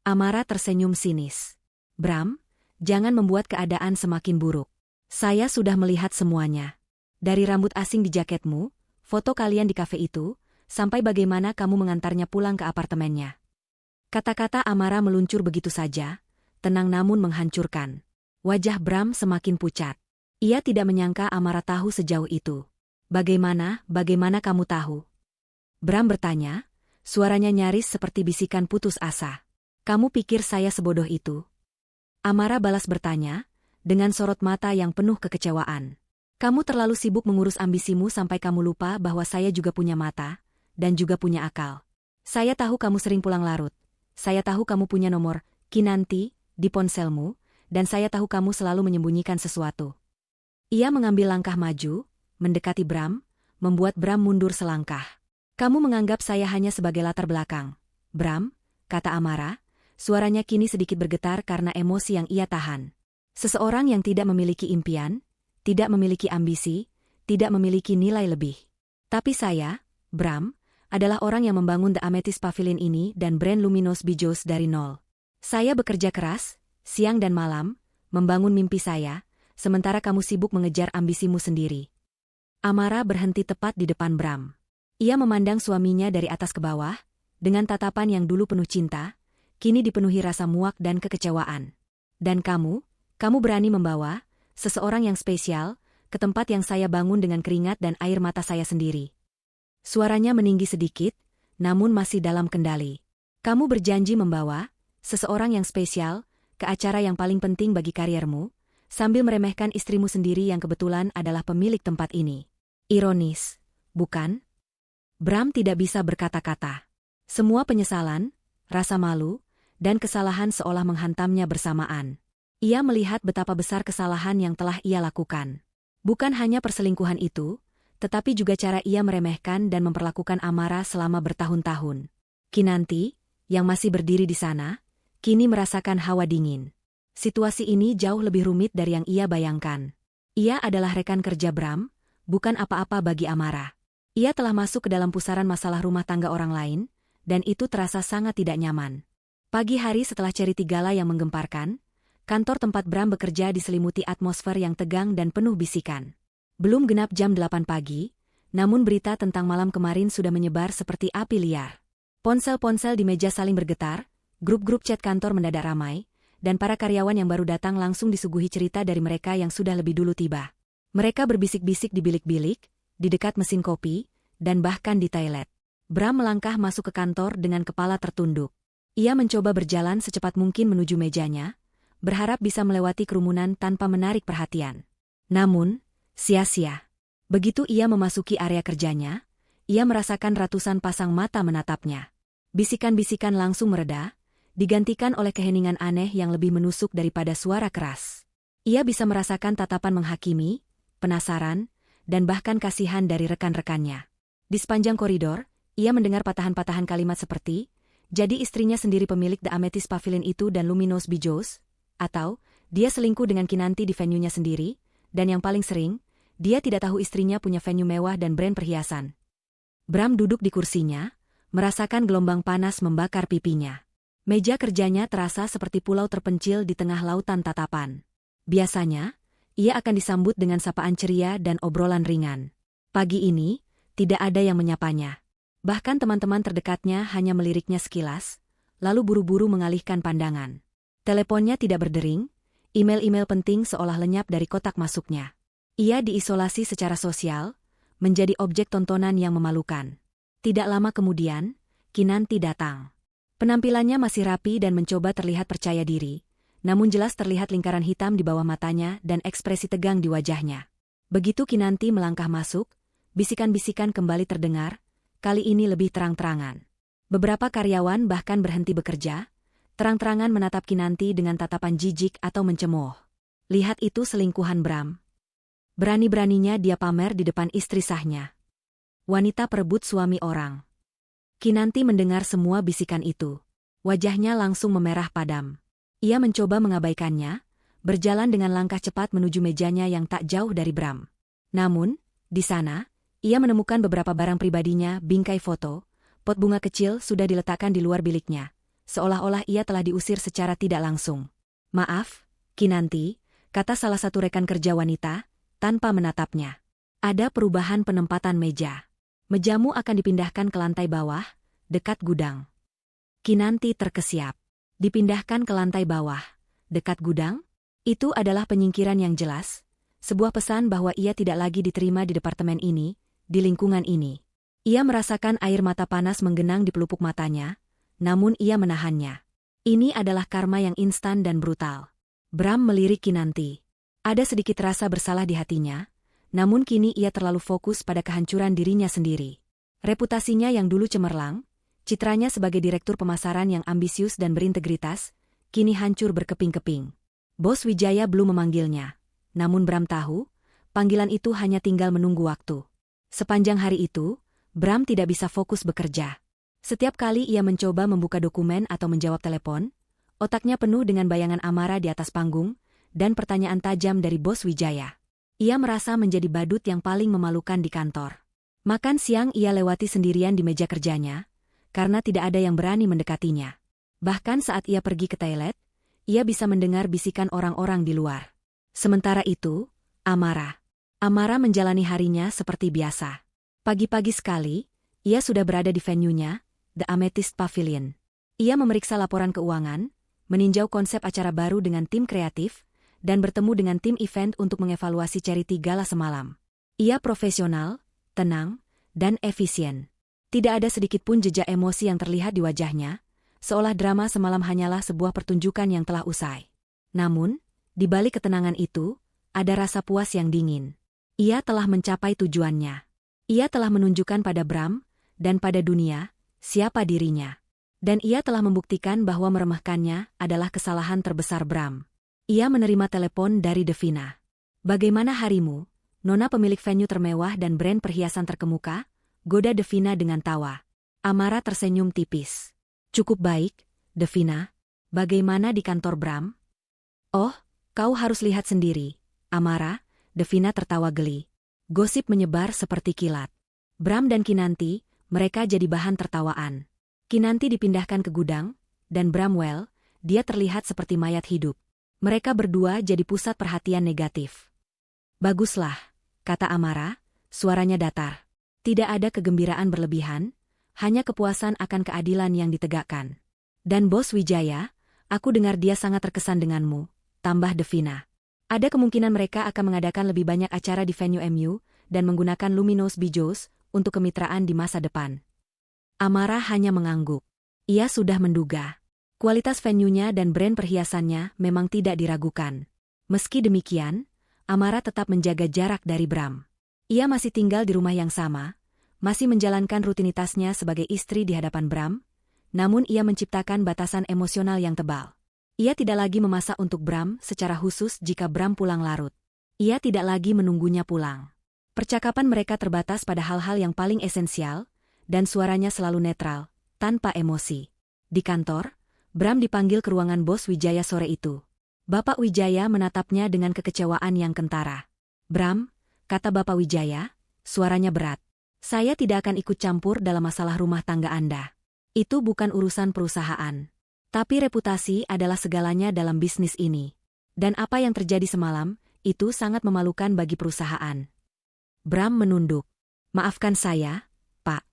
Amara tersenyum sinis. "Bram, jangan membuat keadaan semakin buruk. Saya sudah melihat semuanya. Dari rambut asing di jaketmu, foto kalian di kafe itu, sampai bagaimana kamu mengantarnya pulang ke apartemennya." Kata-kata Amara meluncur begitu saja, tenang namun menghancurkan. Wajah Bram semakin pucat. Ia tidak menyangka Amara tahu sejauh itu. Bagaimana kamu tahu?" Bram bertanya, suaranya nyaris seperti bisikan putus asa. "Kamu pikir saya sebodoh itu?" Amara balas bertanya, dengan sorot mata yang penuh kekecewaan. "Kamu terlalu sibuk mengurus ambisimu sampai kamu lupa bahwa saya juga punya mata, dan juga punya akal. Saya tahu kamu sering pulang larut. Saya tahu kamu punya nomor Kinanti di ponselmu, dan saya tahu kamu selalu menyembunyikan sesuatu." Ia mengambil langkah maju, mendekati Bram, membuat Bram mundur selangkah. "Kamu menganggap saya hanya sebagai latar belakang, Bram," kata Amara, suaranya kini sedikit bergetar karena emosi yang ia tahan. "Seseorang yang tidak memiliki impian, tidak memiliki ambisi, tidak memiliki nilai lebih. Tapi saya, Bram, adalah orang yang membangun The Amethyst Pavilion ini dan brand Luminous Bijos dari nol. Saya bekerja keras, siang dan malam, membangun mimpi saya, sementara kamu sibuk mengejar ambisimu sendiri." Amara berhenti tepat di depan Bram. Ia memandang suaminya dari atas ke bawah, dengan tatapan yang dulu penuh cinta, kini dipenuhi rasa muak dan kekecewaan. "Dan kamu berani membawa seseorang yang spesial ke tempat yang saya bangun dengan keringat dan air mata saya sendiri." Suaranya meninggi sedikit, namun masih dalam kendali. "Kamu berjanji membawa seseorang yang spesial ke acara yang paling penting bagi kariermu, sambil meremehkan istrimu sendiri yang kebetulan adalah pemilik tempat ini. Ironis, bukan?" Bram tidak bisa berkata-kata. Semua penyesalan, rasa malu, dan kesalahan seolah menghantamnya bersamaan. Ia melihat betapa besar kesalahan yang telah ia lakukan. Bukan hanya perselingkuhan itu, tetapi juga cara ia meremehkan dan memperlakukan Amara selama bertahun-tahun. Kinanti, yang masih berdiri di sana, kini merasakan hawa dingin. Situasi ini jauh lebih rumit dari yang ia bayangkan. Ia adalah rekan kerja Bram, bukan apa-apa bagi Amara. Ia telah masuk ke dalam pusaran masalah rumah tangga orang lain, dan itu terasa sangat tidak nyaman. Pagi hari setelah cerita gala yang menggemparkan, kantor tempat Bram bekerja diselimuti atmosfer yang tegang dan penuh bisikan. Belum genap jam 8 pagi, namun berita tentang malam kemarin sudah menyebar seperti api liar. Ponsel-ponsel di meja saling bergetar, grup-grup chat kantor mendadak ramai, dan para karyawan yang baru datang langsung disuguhi cerita dari mereka yang sudah lebih dulu tiba. Mereka berbisik-bisik di bilik-bilik, di dekat mesin kopi, dan bahkan di toilet. Bram melangkah masuk ke kantor dengan kepala tertunduk. Ia mencoba berjalan secepat mungkin menuju mejanya, berharap bisa melewati kerumunan tanpa menarik perhatian. Namun, sia-sia. Begitu ia memasuki area kerjanya, ia merasakan ratusan pasang mata menatapnya. Bisikan-bisikan langsung mereda, digantikan oleh keheningan aneh yang lebih menusuk daripada suara keras. Ia bisa merasakan tatapan menghakimi, penasaran, dan bahkan kasihan dari rekan-rekannya. Di sepanjang koridor, ia mendengar patahan-patahan kalimat seperti, Jadi istrinya sendiri pemilik The Amethyst Pavilion itu dan Luminous Bijous? Atau, dia selingkuh dengan Kinanti di venue-nya sendiri? Dan yang paling sering, dia tidak tahu istrinya punya venue mewah dan brand perhiasan. Bram duduk di kursinya, merasakan gelombang panas membakar pipinya. Meja kerjanya terasa seperti pulau terpencil di tengah lautan tatapan. Biasanya, ia akan disambut dengan sapaan ceria dan obrolan ringan. Pagi ini, tidak ada yang menyapanya. Bahkan teman-teman terdekatnya hanya meliriknya sekilas, lalu buru-buru mengalihkan pandangan. Teleponnya tidak berdering, email-email penting seolah lenyap dari kotak masuknya. Ia diisolasi secara sosial, menjadi objek tontonan yang memalukan. Tidak lama kemudian, Kinanti datang. Penampilannya masih rapi dan mencoba terlihat percaya diri, namun jelas terlihat lingkaran hitam di bawah matanya dan ekspresi tegang di wajahnya. Begitu Kinanti melangkah masuk, bisikan-bisikan kembali terdengar, kali ini lebih terang-terangan. Beberapa karyawan bahkan berhenti bekerja, terang-terangan menatap Kinanti dengan tatapan jijik atau mencemooh. Lihat itu selingkuhan Bram. Berani-beraninya dia pamer di depan istri sahnya. Wanita perebut suami orang. Kinanti mendengar semua bisikan itu. Wajahnya langsung memerah padam. Ia mencoba mengabaikannya, berjalan dengan langkah cepat menuju mejanya yang tak jauh dari Bram. Namun, di sana, ia menemukan beberapa barang pribadinya, bingkai foto, pot bunga kecil sudah diletakkan di luar biliknya, seolah-olah ia telah diusir secara tidak langsung. "Maaf, Kinanti," kata salah satu rekan kerja wanita, tanpa menatapnya. "Ada perubahan penempatan meja. Mejamu akan dipindahkan ke lantai bawah, dekat gudang." Kinanti terkesiap. Dipindahkan ke lantai bawah, dekat gudang? Itu adalah penyingkiran yang jelas, sebuah pesan bahwa ia tidak lagi diterima di departemen ini, di lingkungan ini. Ia merasakan air mata panas menggenang di pelupuk matanya, namun ia menahannya. Ini adalah karma yang instan dan brutal. Bram melirik Kinanti. Ada sedikit rasa bersalah di hatinya, namun kini ia terlalu fokus pada kehancuran dirinya sendiri. Reputasinya yang dulu cemerlang, citranya sebagai direktur pemasaran yang ambisius dan berintegritas, kini hancur berkeping-keping. Bos Wijaya belum memanggilnya, namun Bram tahu, panggilan itu hanya tinggal menunggu waktu. Sepanjang hari itu, Bram tidak bisa fokus bekerja. Setiap kali ia mencoba membuka dokumen atau menjawab telepon, otaknya penuh dengan bayangan Amara di atas panggung, dan pertanyaan tajam dari Bos Wijaya. Ia merasa menjadi badut yang paling memalukan di kantor. Makan siang ia lewati sendirian di meja kerjanya, karena tidak ada yang berani mendekatinya. Bahkan saat ia pergi ke toilet, ia bisa mendengar bisikan orang-orang di luar. Sementara itu, Amara menjalani harinya seperti biasa. Pagi-pagi sekali, ia sudah berada di venue-nya, The Amethyst Pavilion. Ia memeriksa laporan keuangan, meninjau konsep acara baru dengan tim kreatif, dan bertemu dengan tim event untuk mengevaluasi charity gala semalam. Ia profesional, tenang, dan efisien. Tidak ada sedikit pun jejak emosi yang terlihat di wajahnya, seolah drama semalam hanyalah sebuah pertunjukan yang telah usai. Namun, di balik ketenangan itu, ada rasa puas yang dingin. Ia telah mencapai tujuannya. Ia telah menunjukkan pada Bram, dan pada dunia, siapa dirinya. Dan ia telah membuktikan bahwa meremehkannya adalah kesalahan terbesar Bram. Ia menerima telepon dari Devina. "Bagaimana harimu, Nona pemilik venue termewah dan brand perhiasan terkemuka?" goda Devina dengan tawa. Amara tersenyum tipis. "Cukup baik, Devina. Bagaimana di kantor Bram?" "Oh, kau harus lihat sendiri, Amara," Devina tertawa geli. Gosip menyebar seperti kilat. Bram dan Kinanti, mereka jadi bahan tertawaan. Kinanti dipindahkan ke gudang, dan Bramwell, dia terlihat seperti mayat hidup. Mereka berdua jadi pusat perhatian negatif. "Baguslah," kata Amara, suaranya datar. Tidak ada kegembiraan berlebihan, hanya kepuasan akan keadilan yang ditegakkan. "Dan Bos Wijaya, aku dengar dia sangat terkesan denganmu," tambah Devina. "Ada kemungkinan mereka akan mengadakan lebih banyak acara di venue MU dan menggunakan Luminous Bijous untuk kemitraan di masa depan." Amara hanya mengangguk. Ia sudah menduga. Kualitas venue-nya dan brand perhiasannya memang tidak diragukan. Meski demikian, Amara tetap menjaga jarak dari Bram. Ia masih tinggal di rumah yang sama, masih menjalankan rutinitasnya sebagai istri di hadapan Bram, namun ia menciptakan batasan emosional yang tebal. Ia tidak lagi memasak untuk Bram secara khusus jika Bram pulang larut. Ia tidak lagi menunggunya pulang. Percakapan mereka terbatas pada hal-hal yang paling esensial, dan suaranya selalu netral, tanpa emosi. Di kantor, Bram dipanggil ke ruangan bos Wijaya sore itu. Bapak Wijaya menatapnya dengan kekecewaan yang kentara. "Bram," kata Bapak Wijaya, suaranya berat. "Saya tidak akan ikut campur dalam masalah rumah tangga Anda. Itu bukan urusan perusahaan. Tapi reputasi adalah segalanya dalam bisnis ini. Dan apa yang terjadi semalam, itu sangat memalukan bagi perusahaan." Bram menunduk. "Maafkan saya, Pak.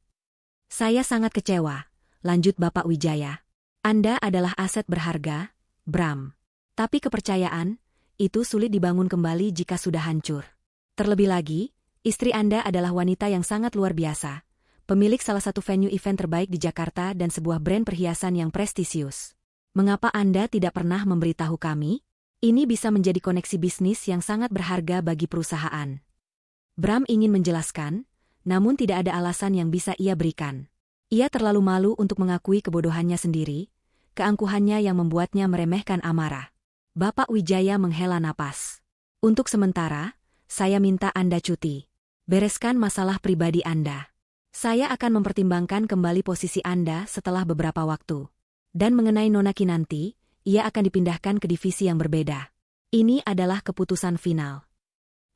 Saya sangat kecewa," lanjut Bapak Wijaya. "Anda adalah aset berharga, Bram. Tapi kepercayaan, itu sulit dibangun kembali jika sudah hancur. Terlebih lagi, istri Anda adalah wanita yang sangat luar biasa, pemilik salah satu venue event terbaik di Jakarta dan sebuah brand perhiasan yang prestisius. Mengapa Anda tidak pernah memberitahu kami? Ini bisa menjadi koneksi bisnis yang sangat berharga bagi perusahaan." Bram ingin menjelaskan, namun tidak ada alasan yang bisa ia berikan. Ia terlalu malu untuk mengakui kebodohannya sendiri, keangkuhannya yang membuatnya meremehkan Amara. Bapak Wijaya menghela napas. "Untuk sementara, saya minta Anda cuti. Bereskan masalah pribadi Anda. Saya akan mempertimbangkan kembali posisi Anda setelah beberapa waktu. Dan mengenai Nona Kinanti, ia akan dipindahkan ke divisi yang berbeda. Ini adalah keputusan final."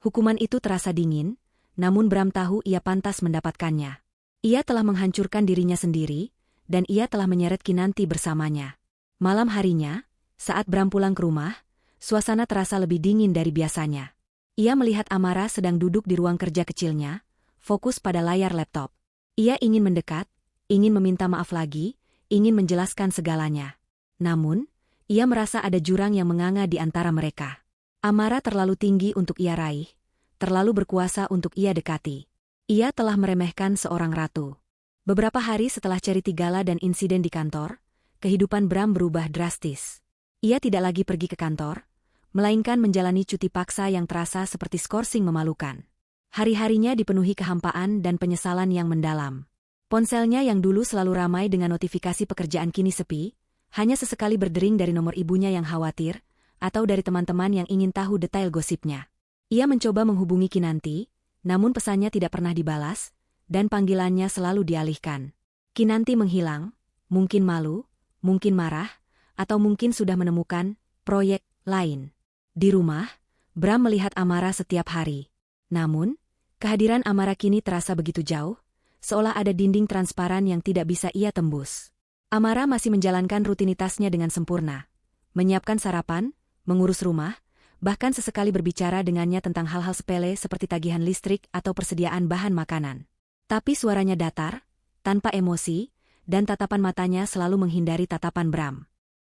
Hukuman itu terasa dingin, namun Bram tahu ia pantas mendapatkannya. Ia telah menghancurkan dirinya sendiri, dan ia telah menyeret Kinanti bersamanya. Malam harinya, saat Bram pulang ke rumah, suasana terasa lebih dingin dari biasanya. Ia melihat Amara sedang duduk di ruang kerja kecilnya, fokus pada layar laptop. Ia ingin mendekat, ingin meminta maaf lagi, ingin menjelaskan segalanya. Namun, ia merasa ada jurang yang menganga di antara mereka. Amara terlalu tinggi untuk ia raih, terlalu berkuasa untuk ia dekati. Ia telah meremehkan seorang ratu. Beberapa hari setelah Charity Gala dan insiden di kantor, kehidupan Bram berubah drastis. Ia tidak lagi pergi ke kantor, melainkan menjalani cuti paksa yang terasa seperti skorsing memalukan. Hari-harinya dipenuhi kehampaan dan penyesalan yang mendalam. Ponselnya yang dulu selalu ramai dengan notifikasi pekerjaan kini sepi, hanya sesekali berdering dari nomor ibunya yang khawatir, atau dari teman-teman yang ingin tahu detail gosipnya. Ia mencoba menghubungi Kinanti, namun pesannya tidak pernah dibalas, dan panggilannya selalu dialihkan. Kinanti menghilang, mungkin malu, mungkin marah, atau mungkin sudah menemukan proyek lain. Di rumah, Bram melihat Amara setiap hari. Namun, kehadiran Amara kini terasa begitu jauh, seolah ada dinding transparan yang tidak bisa ia tembus. Amara masih menjalankan rutinitasnya dengan sempurna. Menyiapkan sarapan, mengurus rumah, bahkan sesekali berbicara dengannya tentang hal-hal sepele seperti tagihan listrik atau persediaan bahan makanan. Tapi suaranya datar, tanpa emosi, dan tatapan matanya selalu menghindari tatapan Bram.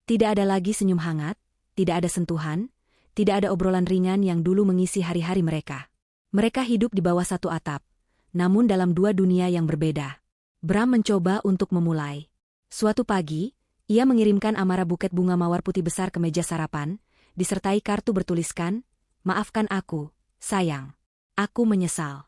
Tidak ada lagi senyum hangat, tidak ada sentuhan, tidak ada obrolan ringan yang dulu mengisi hari-hari mereka. Mereka hidup di bawah satu atap, namun dalam dua dunia yang berbeda. Bram mencoba untuk memulai. Suatu pagi, ia mengirimkan Amara buket bunga mawar putih besar ke meja sarapan, disertai kartu bertuliskan, "Maafkan aku, sayang. Aku menyesal."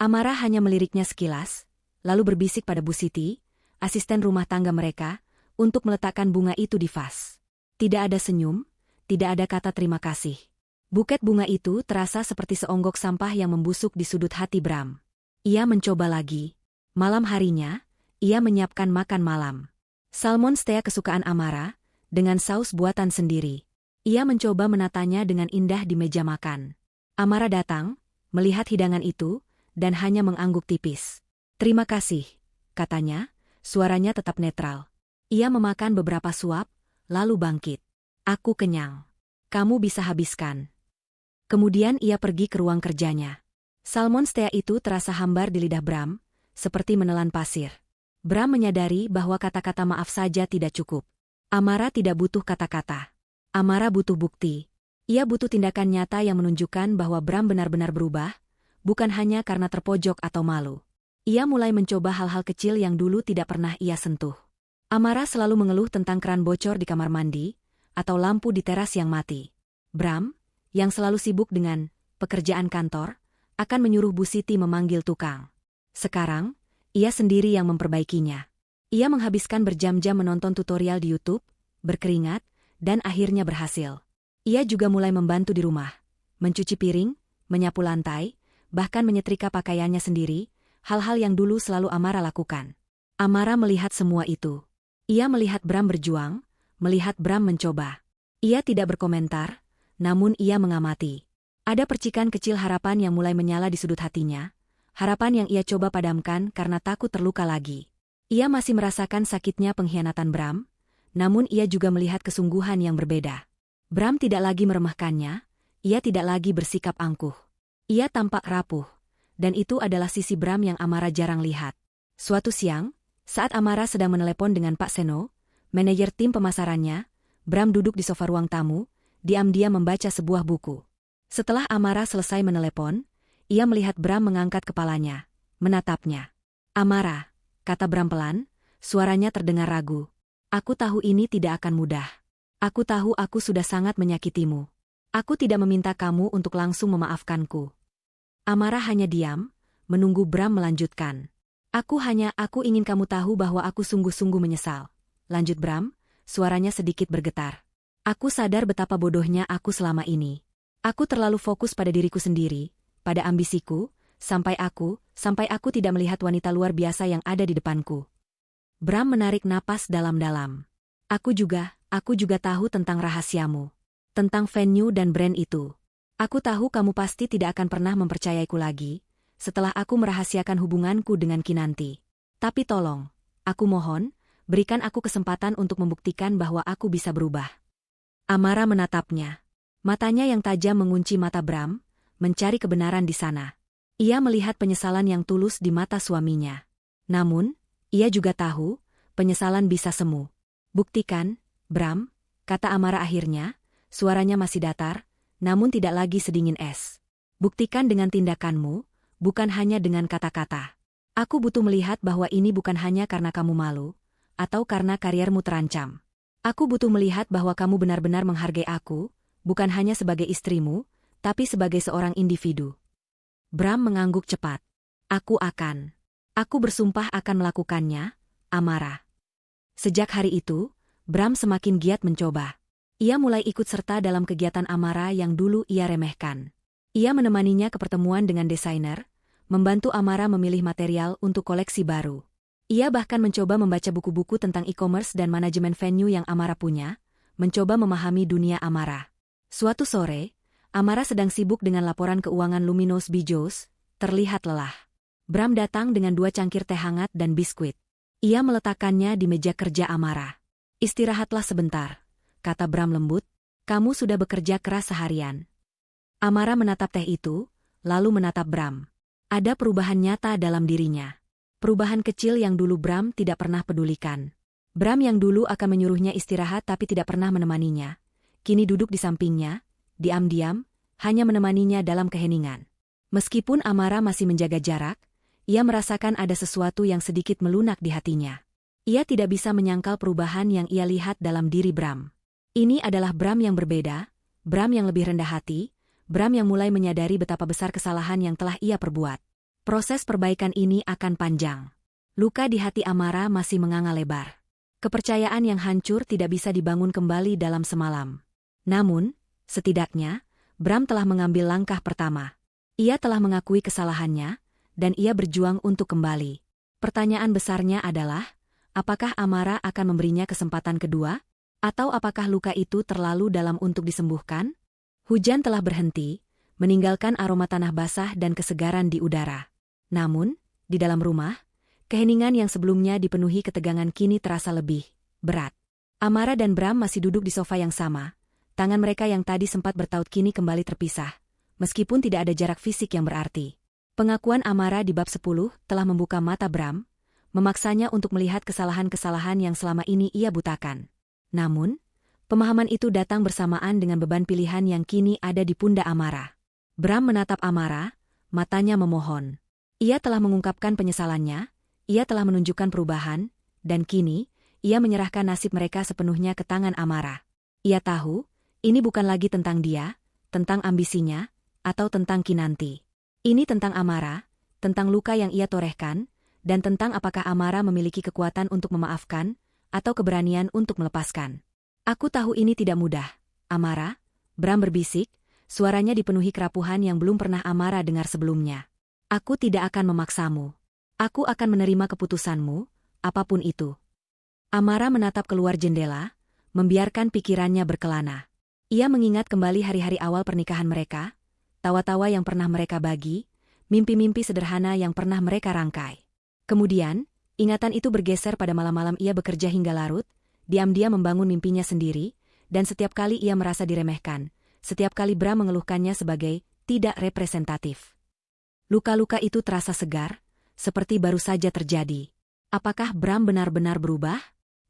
Amara hanya meliriknya sekilas, lalu berbisik pada Bu Siti, asisten rumah tangga mereka, untuk meletakkan bunga itu di vas. Tidak ada senyum, tidak ada kata terima kasih. Buket bunga itu terasa seperti seonggok sampah yang membusuk di sudut hati Bram. Ia mencoba lagi. Malam harinya, ia menyiapkan makan malam. Salmon steak kesukaan Amara, dengan saus buatan sendiri. Ia mencoba menatanya dengan indah di meja makan. Amara datang, melihat hidangan itu, dan hanya mengangguk tipis. "Terima kasih," katanya, suaranya tetap netral. Ia memakan beberapa suap, lalu bangkit. "Aku kenyang. Kamu bisa habiskan." Kemudian ia pergi ke ruang kerjanya. Salmon steak itu terasa hambar di lidah Bram, seperti menelan pasir. Bram menyadari bahwa kata-kata maaf saja tidak cukup. Amara tidak butuh kata-kata. Amara butuh bukti. Ia butuh tindakan nyata yang menunjukkan bahwa Bram benar-benar berubah, bukan hanya karena terpojok atau malu. Ia mulai mencoba hal-hal kecil yang dulu tidak pernah ia sentuh. Amara selalu mengeluh tentang keran bocor di kamar mandi, atau lampu di teras yang mati. Bram, yang selalu sibuk dengan pekerjaan kantor, akan menyuruh Bu Siti memanggil tukang. Sekarang, ia sendiri yang memperbaikinya. Ia menghabiskan berjam-jam menonton tutorial di YouTube, berkeringat, dan akhirnya berhasil. Ia juga mulai membantu di rumah, mencuci piring, menyapu lantai, bahkan menyetrika pakaiannya sendiri, hal-hal yang dulu selalu Amara lakukan. Amara melihat semua itu. Ia melihat Bram berjuang, melihat Bram mencoba. Ia tidak berkomentar, namun ia mengamati. Ada percikan kecil harapan yang mulai menyala di sudut hatinya, harapan yang ia coba padamkan karena takut terluka lagi. Ia masih merasakan sakitnya pengkhianatan Bram, namun ia juga melihat kesungguhan yang berbeda. Bram tidak lagi meremehkannya, ia tidak lagi bersikap angkuh. Ia tampak rapuh, dan itu adalah sisi Bram yang Amara jarang lihat. Suatu siang, saat Amara sedang menelepon dengan Pak Seno, manajer tim pemasarannya, Bram duduk di sofa ruang tamu, diam-diam membaca sebuah buku. Setelah Amara selesai menelepon, ia melihat Bram mengangkat kepalanya, menatapnya. "Amara," kata Bram pelan, suaranya terdengar ragu. "Aku tahu ini tidak akan mudah. Aku tahu aku sudah sangat menyakitimu. Aku tidak meminta kamu untuk langsung memaafkanku." Amara hanya diam, menunggu Bram melanjutkan. Aku ingin kamu tahu bahwa aku sungguh-sungguh menyesal," lanjut Bram, suaranya sedikit bergetar. "Aku sadar betapa bodohnya aku selama ini. Aku terlalu fokus pada diriku sendiri, pada ambisiku, sampai aku tidak melihat wanita luar biasa yang ada di depanku." Bram menarik napas dalam-dalam. Aku juga tahu tentang rahasiamu. Tentang venue dan brand itu. Aku tahu kamu pasti tidak akan pernah mempercayaiku lagi, setelah aku merahasiakan hubunganku dengan Kinanti. Tapi tolong, aku mohon, berikan aku kesempatan untuk membuktikan bahwa aku bisa berubah. Amara menatapnya. Matanya yang tajam mengunci mata Bram, mencari kebenaran di sana. Ia melihat penyesalan yang tulus di mata suaminya. Namun, ia juga tahu, penyesalan bisa semu. "Buktikan, Bram," kata Amara akhirnya, suaranya masih datar, namun tidak lagi sedingin es. "Buktikan dengan tindakanmu, bukan hanya dengan kata-kata. Aku butuh melihat bahwa ini bukan hanya karena kamu malu, atau karena kariermu terancam. Aku butuh melihat bahwa kamu benar-benar menghargai aku, bukan hanya sebagai istrimu, tapi sebagai seorang individu." Bram mengangguk cepat. Aku bersumpah akan melakukannya, Amara." Sejak hari itu, Bram semakin giat mencoba. Ia mulai ikut serta dalam kegiatan Amara yang dulu ia remehkan. Ia menemaninya ke pertemuan dengan desainer, membantu Amara memilih material untuk koleksi baru. Ia bahkan mencoba membaca buku-buku tentang e-commerce dan manajemen venue yang Amara punya, mencoba memahami dunia Amara. Suatu sore, Amara sedang sibuk dengan laporan keuangan Luminous Bijos, terlihat lelah. Bram datang dengan 2 cangkir teh hangat dan biskuit. Ia meletakkannya di meja kerja Amara. "Istirahatlah sebentar," kata Bram lembut, "kamu sudah bekerja keras seharian." Amara menatap teh itu, lalu menatap Bram. Ada perubahan nyata dalam dirinya. Perubahan kecil yang dulu Bram tidak pernah pedulikan. Bram yang dulu akan menyuruhnya istirahat tapi tidak pernah menemaninya, kini duduk di sampingnya, diam-diam, hanya menemaninya dalam keheningan. Meskipun Amara masih menjaga jarak, ia merasakan ada sesuatu yang sedikit melunak di hatinya. Ia tidak bisa menyangkal perubahan yang ia lihat dalam diri Bram. Ini adalah Bram yang berbeda, Bram yang lebih rendah hati, Bram yang mulai menyadari betapa besar kesalahan yang telah ia perbuat. Proses perbaikan ini akan panjang. Luka di hati Amara masih menganga lebar. Kepercayaan yang hancur tidak bisa dibangun kembali dalam semalam. Namun, setidaknya, Bram telah mengambil langkah pertama. Ia telah mengakui kesalahannya, dan ia berjuang untuk kembali. Pertanyaan besarnya adalah, apakah Amara akan memberinya kesempatan kedua? Atau apakah luka itu terlalu dalam untuk disembuhkan? Hujan telah berhenti, meninggalkan aroma tanah basah dan kesegaran di udara. Namun, di dalam rumah, keheningan yang sebelumnya dipenuhi ketegangan kini terasa lebih berat. Amara dan Bram masih duduk di sofa yang sama. Tangan mereka yang tadi sempat bertaut kini kembali terpisah, meskipun tidak ada jarak fisik yang berarti. Pengakuan Amara di bab 10 telah membuka mata Bram, memaksanya untuk melihat kesalahan-kesalahan yang selama ini ia butakan. Namun, pemahaman itu datang bersamaan dengan beban pilihan yang kini ada di pundak Amara. Bram menatap Amara, matanya memohon. Ia telah mengungkapkan penyesalannya, ia telah menunjukkan perubahan, dan kini, ia menyerahkan nasib mereka sepenuhnya ke tangan Amara. Ia tahu, ini bukan lagi tentang dia, tentang ambisinya, atau tentang Kinanti. Ini tentang Amara, tentang luka yang ia torehkan, dan tentang apakah Amara memiliki kekuatan untuk memaafkan, atau keberanian untuk melepaskan. "Aku tahu ini tidak mudah, Amara," Bram berbisik, suaranya dipenuhi kerapuhan yang belum pernah Amara dengar sebelumnya. "Aku tidak akan memaksamu. Aku akan menerima keputusanmu, apapun itu." Amara menatap keluar jendela, membiarkan pikirannya berkelana. Ia mengingat kembali hari-hari awal pernikahan mereka, tawa-tawa yang pernah mereka bagi, mimpi-mimpi sederhana yang pernah mereka rangkai. Kemudian, ingatan itu bergeser pada malam-malam ia bekerja hingga larut, diam-diam membangun mimpinya sendiri, dan setiap kali ia merasa diremehkan, setiap kali Bram mengeluhkannya sebagai tidak representatif. Luka-luka itu terasa segar, seperti baru saja terjadi. Apakah Bram benar-benar berubah?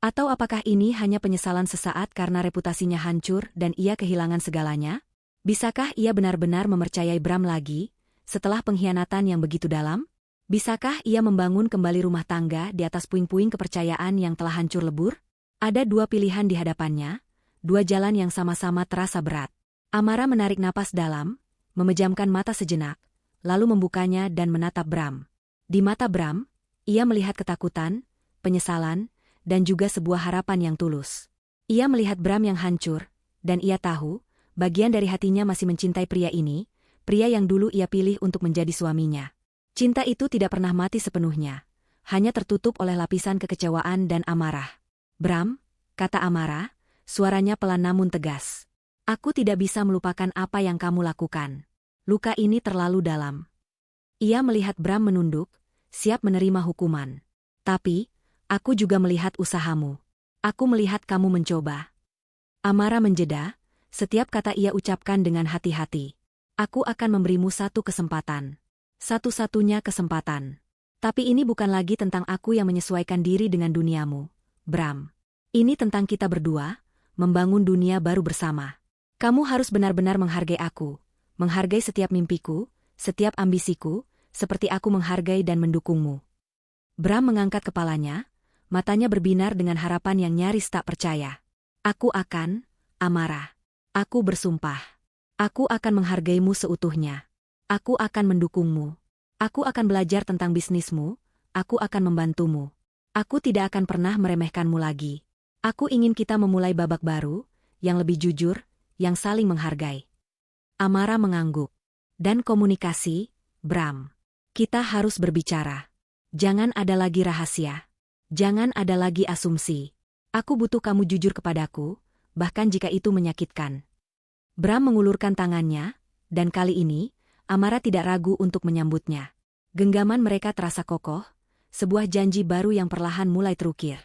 Atau apakah ini hanya penyesalan sesaat karena reputasinya hancur dan ia kehilangan segalanya? Bisakah ia benar-benar mempercayai Bram lagi, setelah pengkhianatan yang begitu dalam? Bisakah ia membangun kembali rumah tangga di atas puing-puing kepercayaan yang telah hancur lebur? Ada dua pilihan di hadapannya, dua jalan yang sama-sama terasa berat. Amara menarik napas dalam, memejamkan mata sejenak, lalu membukanya dan menatap Bram. Di mata Bram, ia melihat ketakutan, penyesalan, dan juga sebuah harapan yang tulus. Ia melihat Bram yang hancur, dan ia tahu, bagian dari hatinya masih mencintai pria ini, pria yang dulu ia pilih untuk menjadi suaminya. Cinta itu tidak pernah mati sepenuhnya, hanya tertutup oleh lapisan kekecewaan dan amarah. Bram, kata Amara, suaranya pelan namun tegas. Aku tidak bisa melupakan apa yang kamu lakukan. Luka ini terlalu dalam. Ia melihat Bram menunduk, siap menerima hukuman. Tapi, aku juga melihat usahamu. Aku melihat kamu mencoba. Amara menjeda, setiap kata ia ucapkan dengan hati-hati. Aku akan memberimu satu kesempatan. Satu-satunya kesempatan. Tapi ini bukan lagi tentang aku yang menyesuaikan diri dengan duniamu, Bram. Ini tentang kita berdua, membangun dunia baru bersama. Kamu harus benar-benar menghargai aku, menghargai setiap mimpiku, setiap ambisiku, seperti aku menghargai dan mendukungmu. Bram mengangkat kepalanya, matanya berbinar dengan harapan yang nyaris tak percaya. Aku akan, Amara. Aku bersumpah. Aku akan menghargaimu seutuhnya. Aku akan mendukungmu. Aku akan belajar tentang bisnismu, aku akan membantumu. Aku tidak akan pernah meremehkanmu lagi. Aku ingin kita memulai babak baru, yang lebih jujur, yang saling menghargai. Amara mengangguk. Dan komunikasi, Bram. Kita harus berbicara. Jangan ada lagi rahasia. Jangan ada lagi asumsi. Aku butuh kamu jujur kepadaku, bahkan jika itu menyakitkan. Bram mengulurkan tangannya, dan kali ini, Amara tidak ragu untuk menyambutnya. Genggaman mereka terasa kokoh, sebuah janji baru yang perlahan mulai terukir.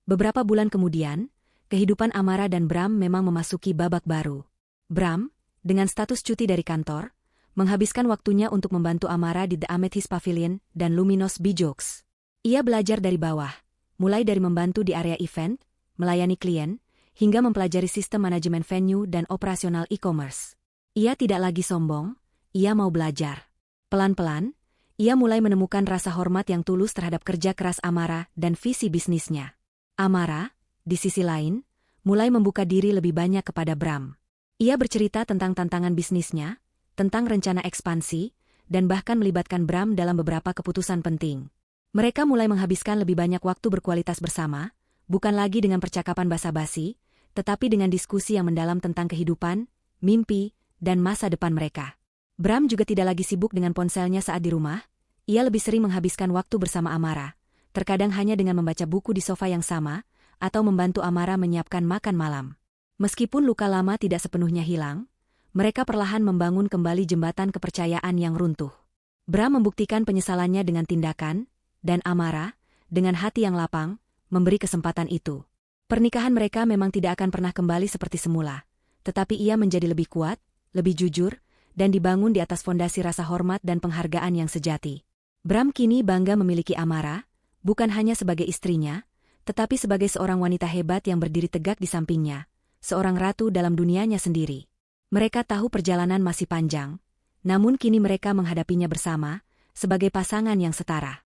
Beberapa bulan kemudian, kehidupan Amara dan Bram memang memasuki babak baru. Bram, dengan status cuti dari kantor, menghabiskan waktunya untuk membantu Amara di The Amethyst Pavilion dan Luminous Bijoues. Ia belajar dari bawah, mulai dari membantu di area event, melayani klien, hingga mempelajari sistem manajemen venue dan operasional e-commerce. Ia tidak lagi sombong, ia mau belajar. Pelan-pelan, ia mulai menemukan rasa hormat yang tulus terhadap kerja keras Amara dan visi bisnisnya. Amara, di sisi lain, mulai membuka diri lebih banyak kepada Bram. Ia bercerita tentang tantangan bisnisnya, tentang rencana ekspansi, dan bahkan melibatkan Bram dalam beberapa keputusan penting. Mereka mulai menghabiskan lebih banyak waktu berkualitas bersama, bukan lagi dengan percakapan basa-basi, tetapi dengan diskusi yang mendalam tentang kehidupan, mimpi, dan masa depan mereka. Bram juga tidak lagi sibuk dengan ponselnya saat di rumah, ia lebih sering menghabiskan waktu bersama Amara, terkadang hanya dengan membaca buku di sofa yang sama, atau membantu Amara menyiapkan makan malam. Meskipun luka lama tidak sepenuhnya hilang, mereka perlahan membangun kembali jembatan kepercayaan yang runtuh. Bram membuktikan penyesalannya dengan tindakan, dan Amara, dengan hati yang lapang, memberi kesempatan itu. Pernikahan mereka memang tidak akan pernah kembali seperti semula, tetapi ia menjadi lebih kuat, lebih jujur, dan dibangun di atas fondasi rasa hormat dan penghargaan yang sejati. Bram kini bangga memiliki Amara, bukan hanya sebagai istrinya, tetapi sebagai seorang wanita hebat yang berdiri tegak di sampingnya, seorang ratu dalam dunianya sendiri. Mereka tahu perjalanan masih panjang, namun kini mereka menghadapinya bersama, sebagai pasangan yang setara.